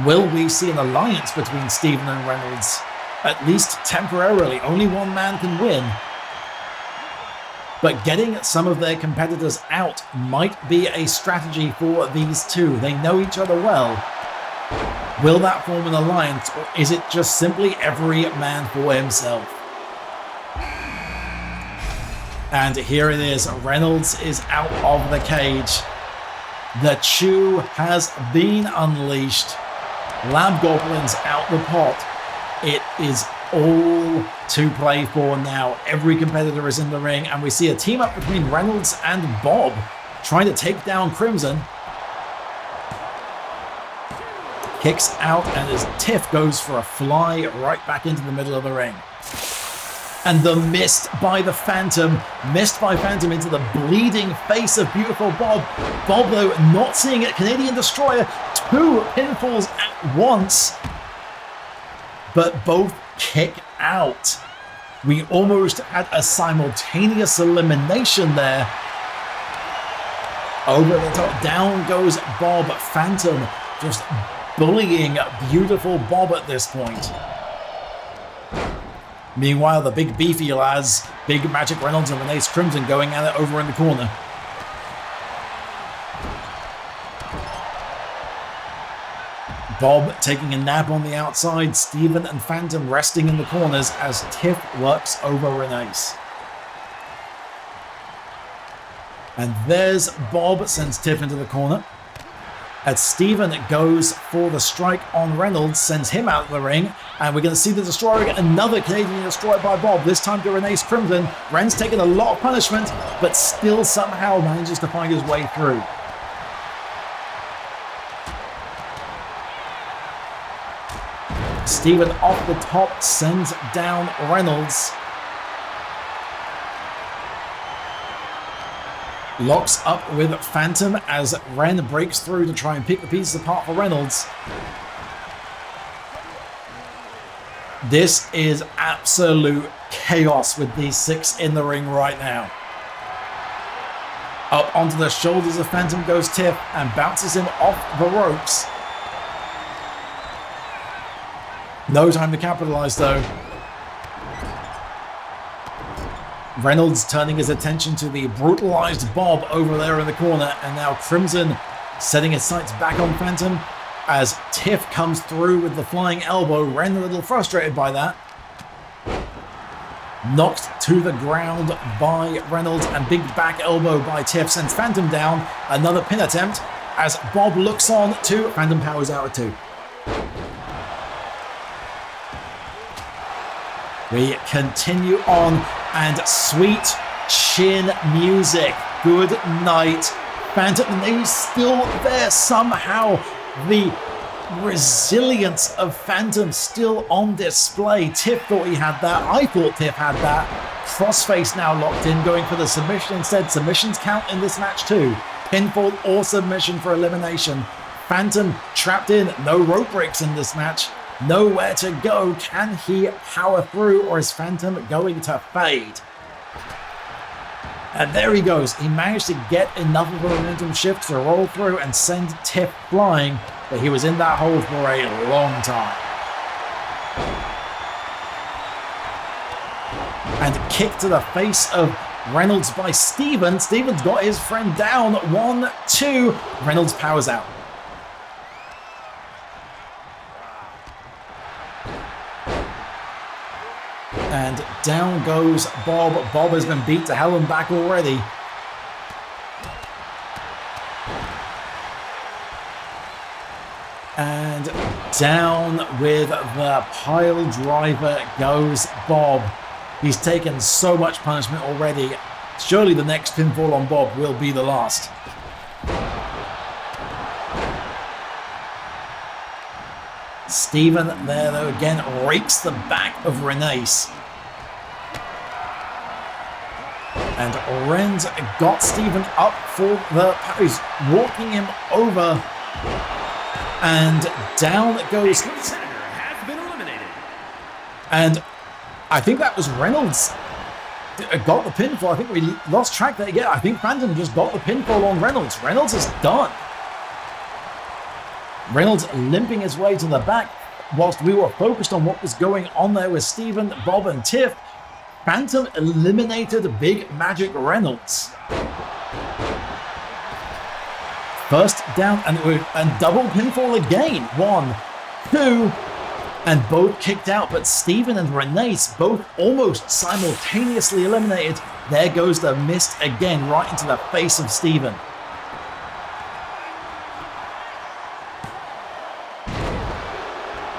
Will we see an alliance between Steven and Reynolds? At least temporarily. Only one man can win. But getting some of their competitors out might be a strategy for these two. They know each other well. Will that form an alliance, or is it just simply every man for himself? And here it is. Reynolds is out of the cage. The Chew has been unleashed. Lab Goblins out the pot. It is all to play for now. Every competitor is in the ring, and we see a team up between Reynolds and Bob trying to take down Crimson. Kicks out, and as Tiff goes for a fly right back into the middle of the ring. And the missed by the Phantom. Missed by Phantom into the bleeding face of beautiful Bob. Bob, though, not seeing it. Canadian Destroyer. 2 pinfalls at once. But both kick out. We almost had a simultaneous elimination there. Over the top, down goes Bob. Phantom just bullying beautiful Bob at this point. Meanwhile, the big beefy lads, Big Magic Reynolds and Renee's Crimson going at it over in the corner. Bob taking a nap on the outside, Steven and Phantom resting in the corners as Tiff works over Renee's. And there's Bob, sends Tiff into the corner. As Steven goes for the strike on Reynolds, sends him out of the ring, and we're going to see the Destroyer get another Canadian destroyed by Bob, this time to Renee's Crimson. Ren's taken a lot of punishment, but still somehow manages to find his way through. Steven off the top sends down Reynolds. Locks up with Phantom as Ren breaks through to try and pick the pieces apart for Reynolds. This is absolute chaos with these six in the ring right now. Up onto the shoulders of Phantom goes Tiff and bounces him off the ropes. No time to capitalize though. Reynolds turning his attention to the brutalized Bob over there in the corner, and now Crimson setting his sights back on Phantom as Tiff comes through with the flying elbow. Ren a little frustrated by that. Knocked to the ground by Reynolds, and big back elbow by Tiff sends Phantom down. Another pin attempt as Bob looks on too. Phantom powers out at 2. We continue on, and sweet chin music. Good night. Phantom, and he's still there somehow. The resilience of Phantom still on display. Tiff thought he had that. I thought Tiff had that. Crossface now locked in, going for the submission instead. Submissions count in this match too. Pinfall or submission for elimination. Phantom trapped in. No rope breaks in this match. Nowhere to go. Can he power through, or is Phantom going to fade? And there he goes. He managed to get enough of a momentum shift to roll through and send Tiff flying, but he was in that hold for a long time. And kick to the face of Reynolds by Steven. Steven's got his friend down. 1, 2. Reynolds powers out. And down goes Bob. Bob has been beat to hell and back already. And down with the pile driver goes Bob. He's taken so much punishment already. Surely the next pinfall on Bob will be the last. Steven there though again rakes the back of Renee's. And Ren's got Steven up for the... He's walking him over. And down goes... Has been eliminated. And I think that was Reynolds got the pinfall. I think we lost track there. Yeah, I think Phantom just got the pinfall on Reynolds. Reynolds is done. Reynolds limping his way to the back whilst we were focused on what was going on there with Steven, Bob and Tiff. Phantom eliminated Big Magic Reynolds. First down and double pinfall again. 1, 2, and both kicked out, but Steven and Renee's both almost simultaneously eliminated. There goes the mist again, right into the face of Steven.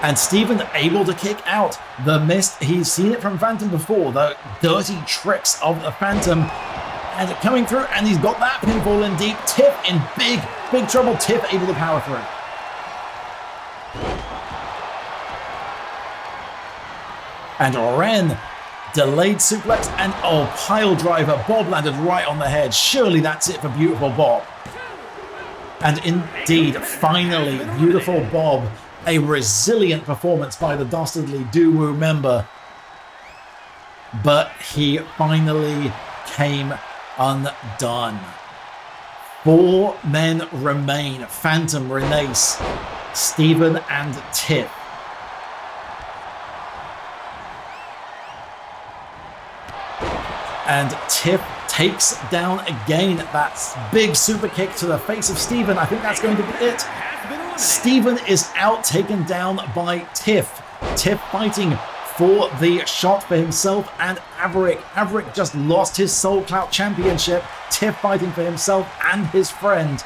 And Steven able to kick out the mist. He's seen it from Phantom before, the dirty tricks of the Phantom. And coming through, and he's got that pinfall in deep. Tiff in big trouble. Tiff able to power through. And Ren delayed suplex and pile driver. Bob landed right on the head. Surely that's it for beautiful Bob. And indeed, finally, beautiful Bob. A resilient performance by the dastardly Daewoo member. But he finally came undone. 4 men remain. Phantom, Renace, Steven, and Tiff. And Tiff takes down again. That's big super kick to the face of Steven. I think that's going to be it. Steven is out, taken down by Tiff. Tiff fighting for the shot for himself and Avric. Avric just lost his Soul Clout Championship. Tiff fighting for himself and his friend.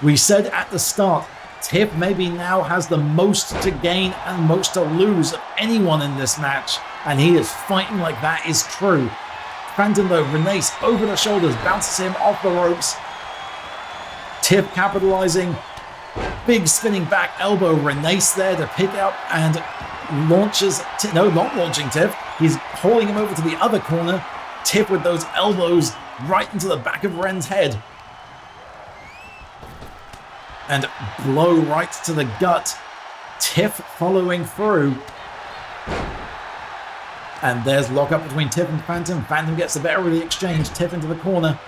We said at the start, Tiff maybe now has the most to gain and most to lose of anyone in this match. And he is fighting like that is true. Phantom though, Renace over the shoulders, bounces him off the ropes. Tiff capitalizing. Big spinning back elbow. Renace there to pick up and launches. No, not launching Tiff. He's hauling him over to the other corner. Tiff with those elbows right into the back of Ren's head. And blow right to the gut. Tiff following through. And there's lockup between Tiff and Phantom. Phantom gets the better of the exchange. Tiff into the corner.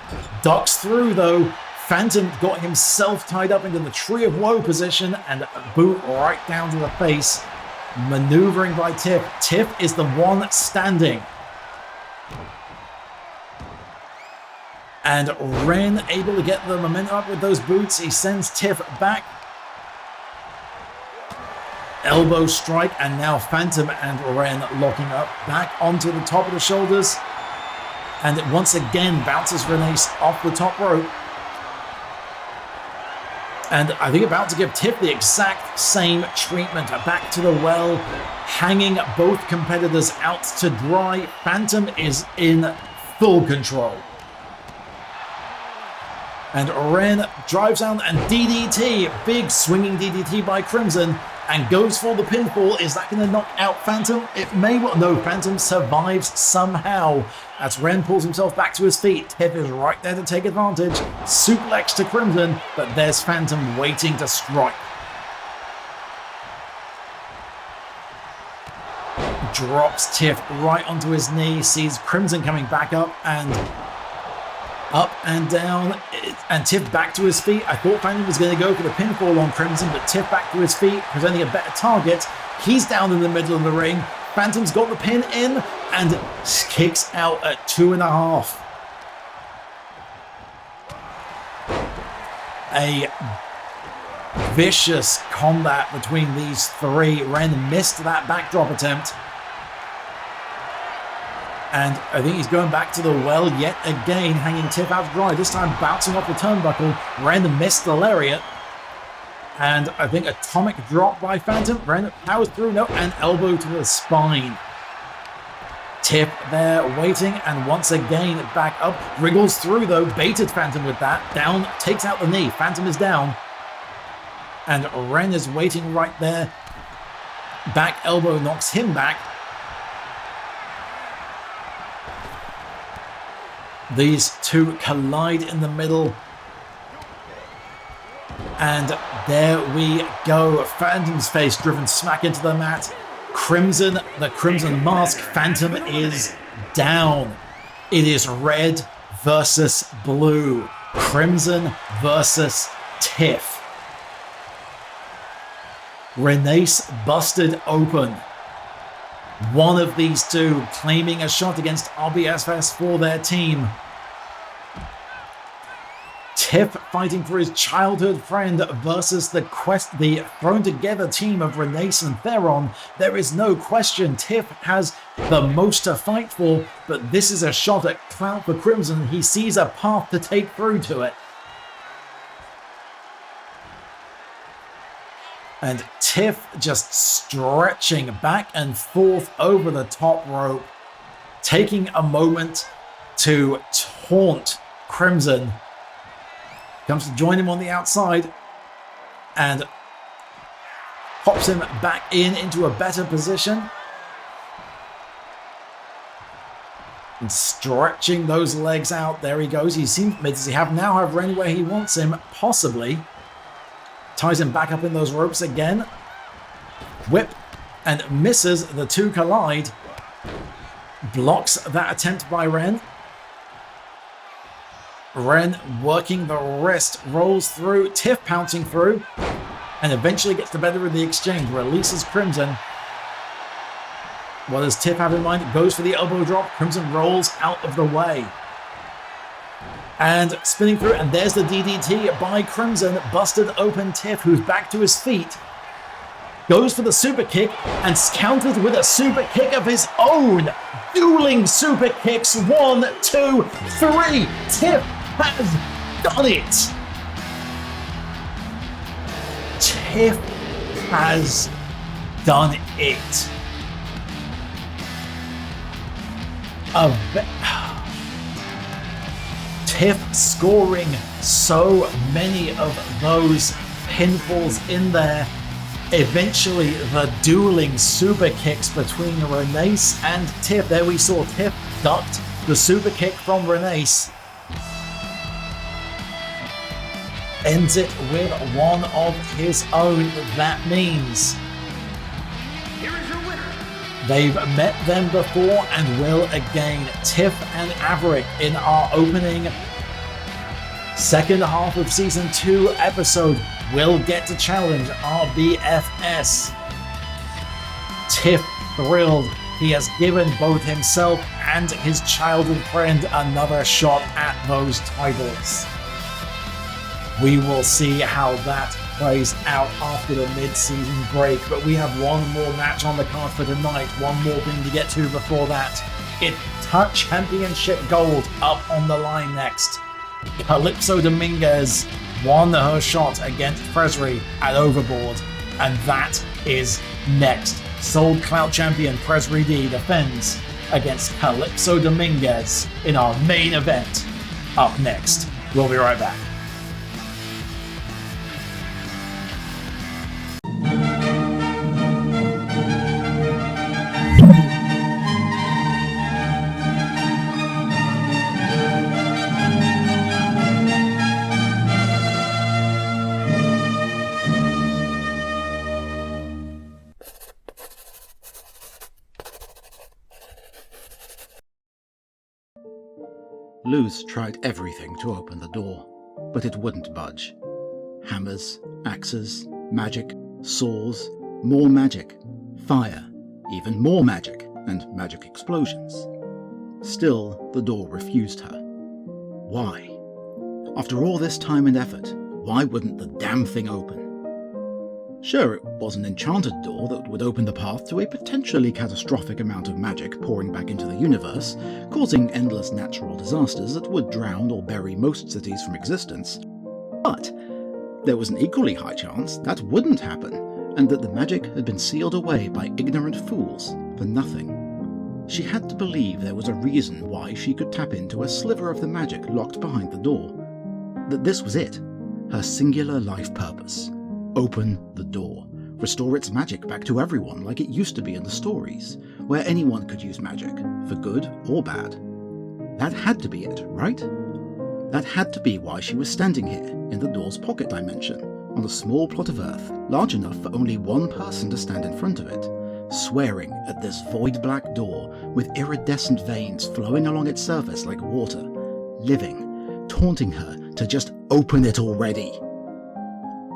Ducks through though. Phantom got himself tied up into the Tree of Woe position and a boot right down to the face. Maneuvering by Tiff. Tiff is the one standing. And Ren able to get the momentum up with those boots. He sends Tiff back. Elbow strike, and now Phantom and Ren locking up back onto the top of the shoulders. And it once again bounces Renace off the top rope. And I think about to give Tiff the exact same treatment. Back to the well, hanging both competitors out to dry. Phantom is in full control. And Ren drives down and DDT, big swinging DDT by Crimson, and goes for the pinfall. Is that going to knock out Phantom? It may well. No, Phantom survives somehow. As Ren pulls himself back to his feet, Tiff is right there to take advantage. Suplex to Crimson, but there's Phantom waiting to strike. Drops Tiff right onto his knee, sees Crimson coming back up and down, and Tiff back to his feet. I thought Phantom was going to go for the pinfall on Crimson, but Tiff back to his feet, presenting a better target. He's down in the middle of the ring. Phantom's got the pin in and kicks out at 2.5. A vicious combat between these three. Ren missed that backdrop attempt. And I think he's going back to the well yet again, hanging Tiff out to dry. This time bouncing off the turnbuckle. Ren missed the lariat. And I think atomic drop by Phantom. Ren powers through, no, and elbow to the spine. Tiff there waiting, and once again back up. Wriggles through though, baited Phantom with that. Down, takes out the knee. Phantom is down. And Ren is waiting right there. Back elbow knocks him back. These two collide in the middle. And there we go. Phantom's face driven smack into the mat. Crimson, the Crimson Mask. Phantom is down. It is red versus blue. Crimson versus Tiff. Renace busted open. One of these two claiming a shot against RBFS for their team. Tiff fighting for his childhood friend versus the thrown together team of Renace and Therron. There is no question Tiff has the most to fight for, but this is a shot at clout for Crimson. He sees a path to take through to it. And Tiff just stretching back and forth over the top rope, taking a moment to taunt Crimson. Comes to join him on the outside and pops him back into a better position. And stretching those legs out. There he goes. Does he now have Ren where he wants him? Possibly. Ties him back up in those ropes again. Whip and misses. The two collide. Blocks that attempt by Ren. Ren working the wrist, rolls through, Tiff pouncing through, and eventually gets the better of the exchange, releases Crimson. What does Tiff have in mind? It goes for the elbow drop, Crimson rolls out of the way. And spinning through, and there's the DDT by Crimson, busted open Tiff, who's back to his feet. Goes for the super kick, and counters with a super kick of his own. Dueling super kicks, 1, 2, 3. Tiff has done it. Tiff has done it. Tiff scoring so many of those pinfalls in there. Eventually, the dueling super kicks between Renace and Tiff. There we saw Tiff ducked the super kick from Renace. Ends it with one of his own. That means Here is your winner. they've met them before and will again. Tiff and Avric in our opening second half of Season 2 episode will get to challenge RBFS. Tiff thrilled. He has given both himself and his childhood friend another shot at those titles. We will see how that plays out after the mid-season break, but we have one more match on the card for tonight, one more thing to get to before that. It's Championship Gold up on the line next. Calypso Dominguez won her shot against Presri at Overboard, and that is next. Sold Clout Champion Presri D defends against Calypso Dominguez in our main event up next. We'll be right back. Luz tried everything to open the door, but it wouldn't budge. Hammers, axes, magic, saws, more magic, fire, even more magic, and magic explosions. Still, the door refused her. Why? After all this time and effort, why wouldn't the damn thing open? Sure, it was an enchanted door that would open the path to a potentially catastrophic amount of magic pouring back into the universe, causing endless natural disasters that would drown or bury most cities from existence. But there was an equally high chance that wouldn't happen, and that the magic had been sealed away by ignorant fools for nothing. She had to believe there was a reason why she could tap into a sliver of the magic locked behind the door. That this was it, her singular life purpose. Open the door, restore its magic back to everyone like it used to be in the stories, where anyone could use magic, for good or bad. That had to be it, right? That had to be why she was standing here, in the door's pocket dimension, on a small plot of Earth, large enough for only one person to stand in front of it, swearing at this void black door with iridescent veins flowing along its surface like water, living, taunting her to just open it already.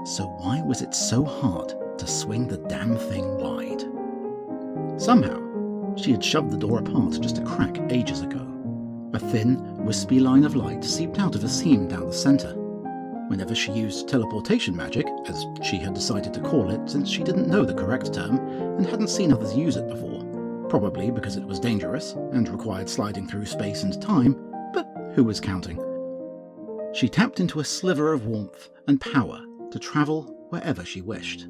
So why was it so hard to swing the damn thing wide? Somehow, she had shoved the door apart just a crack ages ago. A thin, wispy line of light seeped out of a seam down the centre. Whenever she used teleportation magic, as she had decided to call it since she didn't know the correct term and hadn't seen others use it before, probably because it was dangerous and required sliding through space and time, but who was counting? She tapped into a sliver of warmth and power to travel wherever she wished.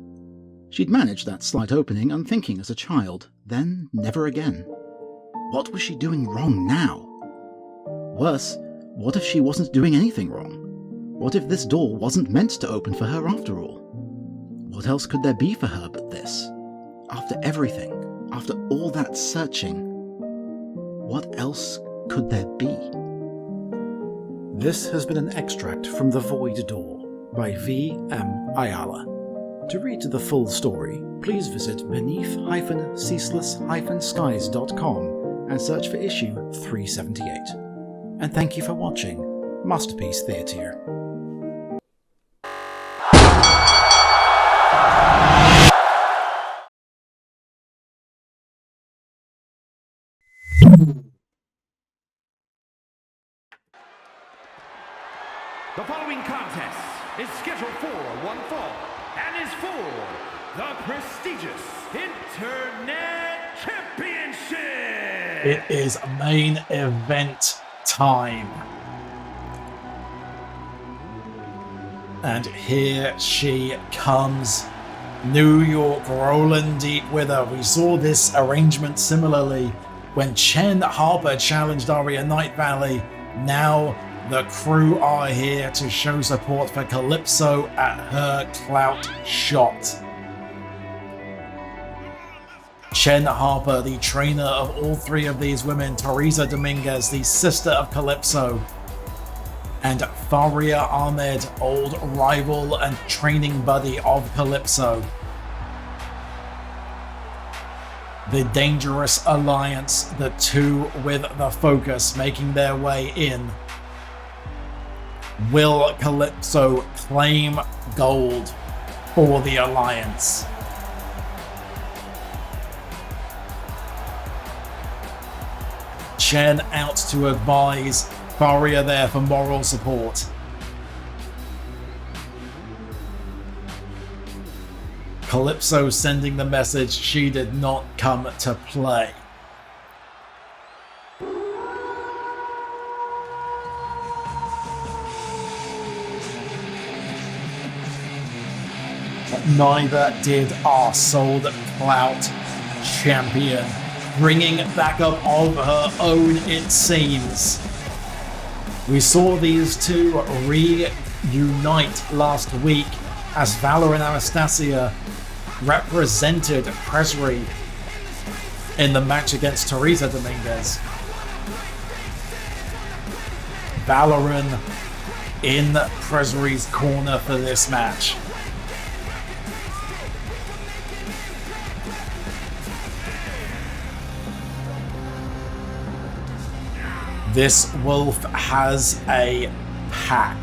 She'd managed that slight opening unthinking as a child, then never again. What was she doing wrong now? Worse, what if she wasn't doing anything wrong? What if this door wasn't meant to open for her after all? What else could there be for her but this? After everything, after all that searching, what else could there be? This has been an extract from The Void Door by V.M. Ayala. To read the full story, please visit beneath-ceaseless-skies.com and search for issue 378. And thank you for watching. masterpiece theatre. The following contest is scheduled for one fall and is for the prestigious Internet Championship. It is main event time. And here she comes. New York rolling deep with her. We saw this arrangement similarly when Chen Harper challenged Aria Nightvalley. Now the crew are here to show support for Calypso at her clout shot. Chen Harper, the trainer of all three of these women, Teresa Dominguez, the sister of Calypso, and Faria Ahmed, old rival and training buddy of Calypso. The Dangerous Alliance, the two with the focus, making their way in. Will Calypso claim gold for the Alliance? Chen out to advise, Faria there for moral support. Calypso sending the message she did not come to play. But neither did our sold clout champion, bringing back up of her own, it seems. We saw these two reunite last week as Valor and Anastasia represented Presry in the match against Teresa Dominguez. Valoran in Presry's corner for this match. This wolf has a pack.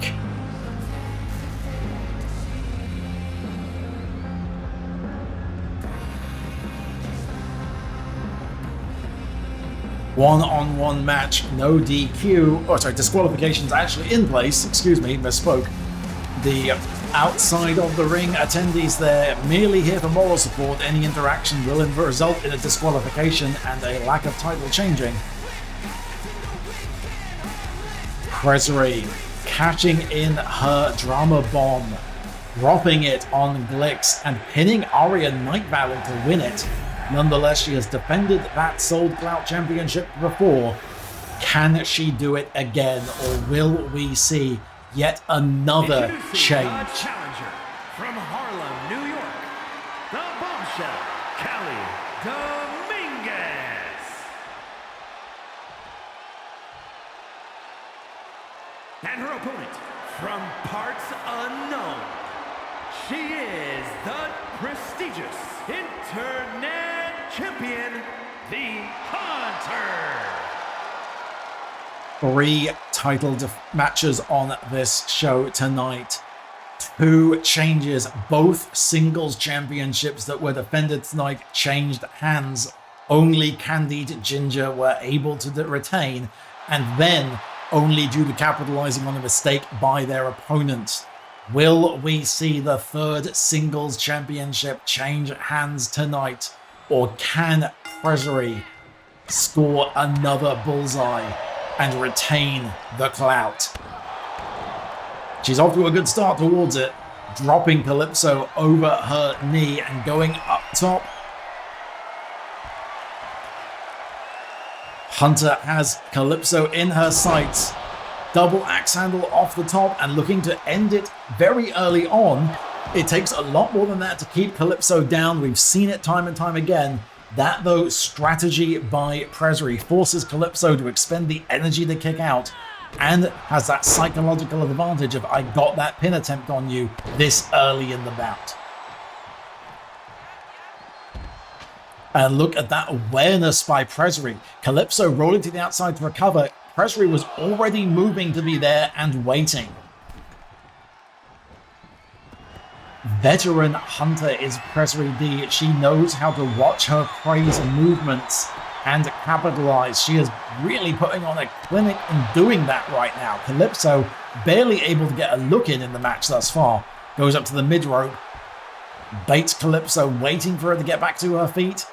One-on-one match, no DQ, or sorry, disqualifications actually in place, excuse me, misspoke. The outside of the ring attendees there, merely here for moral support. Any interaction will result in a disqualification and a lack of title changing. Presry catching in her drama bomb, dropping it on Glix and pinning Aria Nightvalley to win it. Nonetheless, she has defended that Sold Clout Championship before. Can she do it again, or will we see yet another change? The challenger from Harlem, New York, the bombshell, Dominguez. And her opponent from parts unknown, she is the prestigious Internet Champion, the Hunter. 3 title matches on this show tonight. 2 changes. Both singles championships that were defended tonight changed hands. Only Candied Ginger were able to retain, and then only due to capitalizing on a mistake by their opponents. Will we see the 3rd singles championship change hands tonight? Or can Presry score another bullseye and retain the clout? She's off to a good start towards it, dropping Calypso over her knee and going up top. Hunter has Calypso in her sights. Double axe handle off the top and looking to end it very early on. It takes a lot more than that to keep Calypso down. We've seen it time and time again. That, though, strategy by Presry forces Calypso to expend the energy to kick out and has that psychological advantage of I got that pin attempt on you this early in the bout. And look at that awareness by Presry. Calypso rolling to the outside to recover, Presley was already moving to be there and waiting. Veteran hunter is Presley D. She knows how to watch her prey's movements and capitalize. She is really putting on a clinic in doing that right now. Calypso barely able to get a look in the match thus far. Goes up to the mid rope. Baits Calypso, waiting for her to get back to her feet.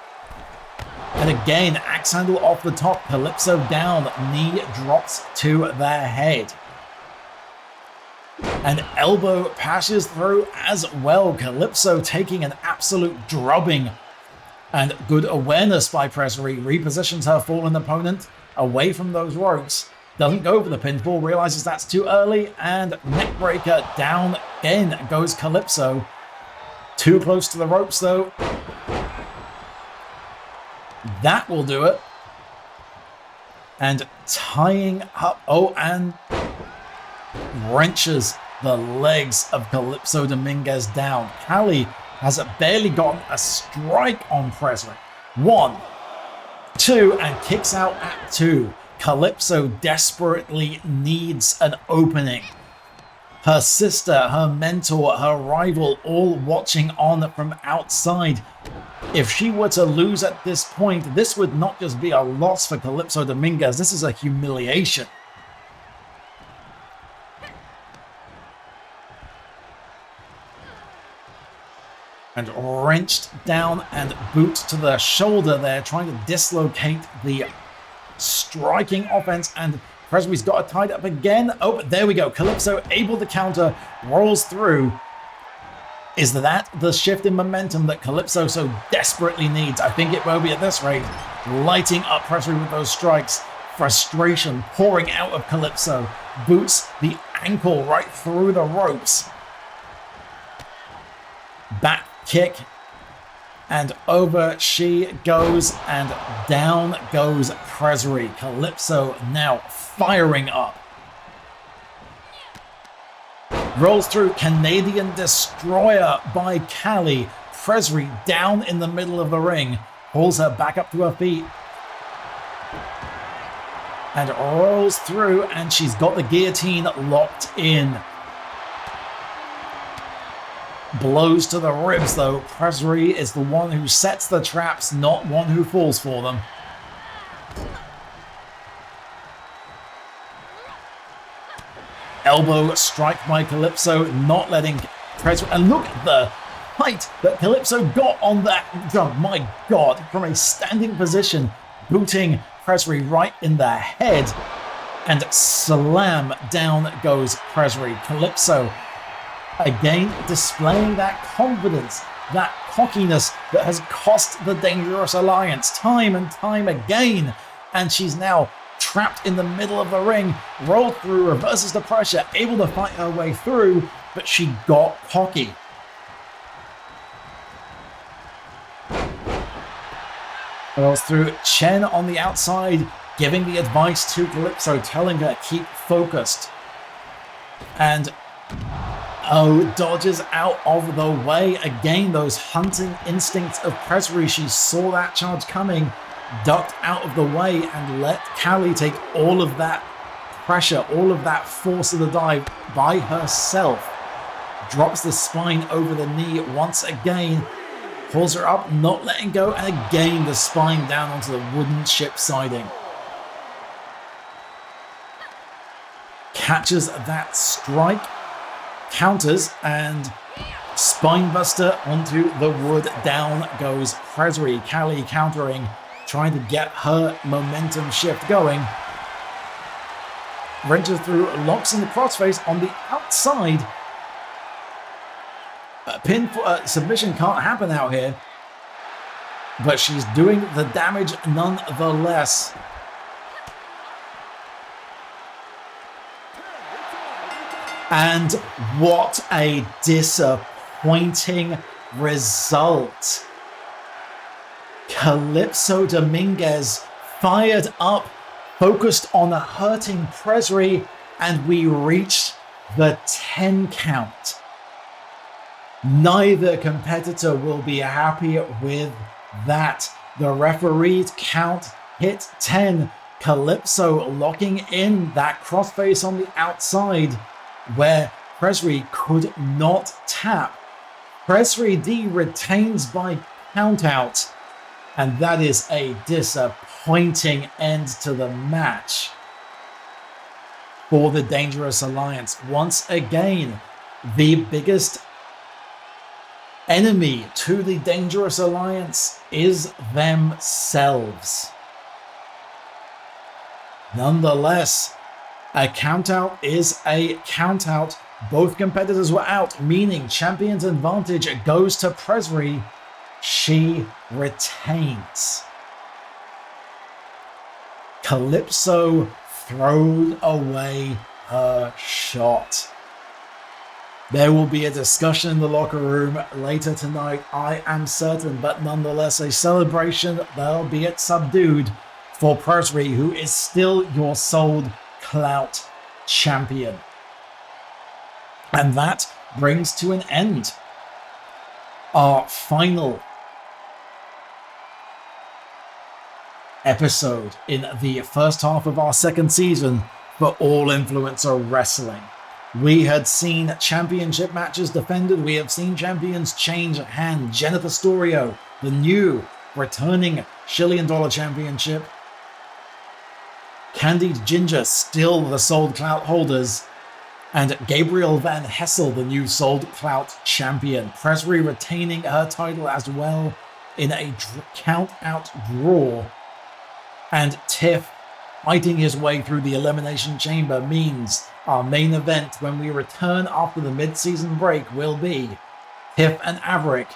And again, axe handle off the top. Calypso down. Knee drops to the head. And elbow passes through as well. Calypso taking an absolute drubbing. And good awareness by Presley. Repositions her fallen opponent away from those ropes. Doesn't go for the pinfall. Realizes that's too early. And neckbreaker down again goes Calypso. Too close to the ropes though. That will do it. And tying up. Oh, and wrenches the legs of Calypso Dominguez down. Cali has barely gotten a strike on Presley. 1, 2, and kicks out at 2. Calypso desperately needs an opening. Her sister, her mentor, her rival, all watching on from outside. If she were to lose at this point, this would not just be a loss for Calypso Dominguez, this is a humiliation. And wrenched down and boot to the shoulder there, trying to dislocate the striking offense, and Presley's got it tied up again. Oh, there we go. Calypso able to counter, rolls through. Is that the shift in momentum that Calypso so desperately needs? I think it will be at this rate. Lighting up Presley with those strikes. Frustration pouring out of Calypso. Boots the ankle right through the ropes. Back kick. And over she goes, and down goes Presley. Calypso now firing up. Rolls through Canadian Destroyer by Cali. Presley down in the middle of the ring. Pulls her back up to her feet. And rolls through, and she's got the guillotine locked in. Blows to the ribs though. Presley is the one who sets the traps, not one who falls for them. Elbow strike by Calypso, not letting Presley. And look at the height that Calypso got on that jump. My God, from a standing position, booting Presley right in the head. And slam down goes Presley. Calypso again displaying that confidence, that cockiness that has cost the Dangerous Alliance time and time again. And she's now trapped in the middle of the ring, rolled through, reverses the pressure, able to fight her way through, but she got cocky. Rolls through. Chen on the outside, giving the advice to Calypso, telling her keep focused. And dodges out of the way. Again, those hunting instincts of Presley. She saw that charge coming, ducked out of the way, and let Cali take all of that pressure, all of that force of the dive by herself. Drops the spine over the knee once again. Pulls her up, not letting go, and again the spine down onto the wooden ship siding. Catches that strike. Counters, and spinebuster onto the wood. Down goes Presley. Cali countering, trying to get her momentum shift going. Wrenches through, locks in the crossface on the outside. Submission can't happen out here, but she's doing the damage nonetheless. And what a disappointing result. Calypso Dominguez fired up, focused on hurting Presley, and we reached the 10 count. Neither competitor will be happy with that. The referee's count hit 10. Calypso locking in that crossface on the outside where Presri could not tap. Presri D retains by countout, and that is a disappointing end to the match for the Dangerous Alliance. Once again, the biggest enemy to the Dangerous Alliance is themselves. Nonetheless, a countout is a countout. Both competitors were out, meaning champion's advantage goes to Presri. She retains. Calypso throws away her shot. There will be a discussion in the locker room later tonight, I am certain, but nonetheless a celebration, albeit subdued, for Presri, who is still your Sold Clout champion. And that brings to an end our final episode in the first half of our second season for All Influencer Wrestling. We had seen championship matches defended. We have seen champions change hand. Jennifer Astorio, the new returning Shillion Dollar Championship. Candied Ginger, still the Sold Clout holders. And Gabriel Van Hessel, the new Sold Clout champion. Presri retaining her title as well in a count-out draw. And Tiff fighting his way through the Elimination Chamber means our main event when we return after the mid-season break will be Tiff and Avric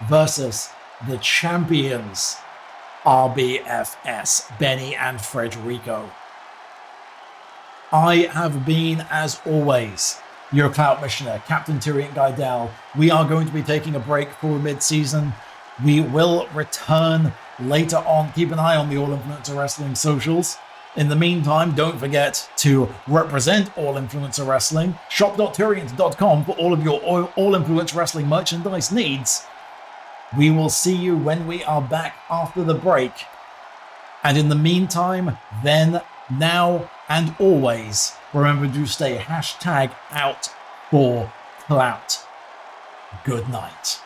versus the champions RBFS, Benny and Frederico. I have been, as always, your Clout Missioner, Captain Tyrion Guidel. We are going to be taking a break for mid-season. We will return later on. Keep an eye on the All Influencer Wrestling socials. In the meantime, don't forget to represent All Influencer Wrestling. Shop.tyrions.com for all of your All Influence Wrestling merchandise needs. We will see you when we are back after the break. And in the meantime, then, now, and always, remember to stay #out for Clout. Good night.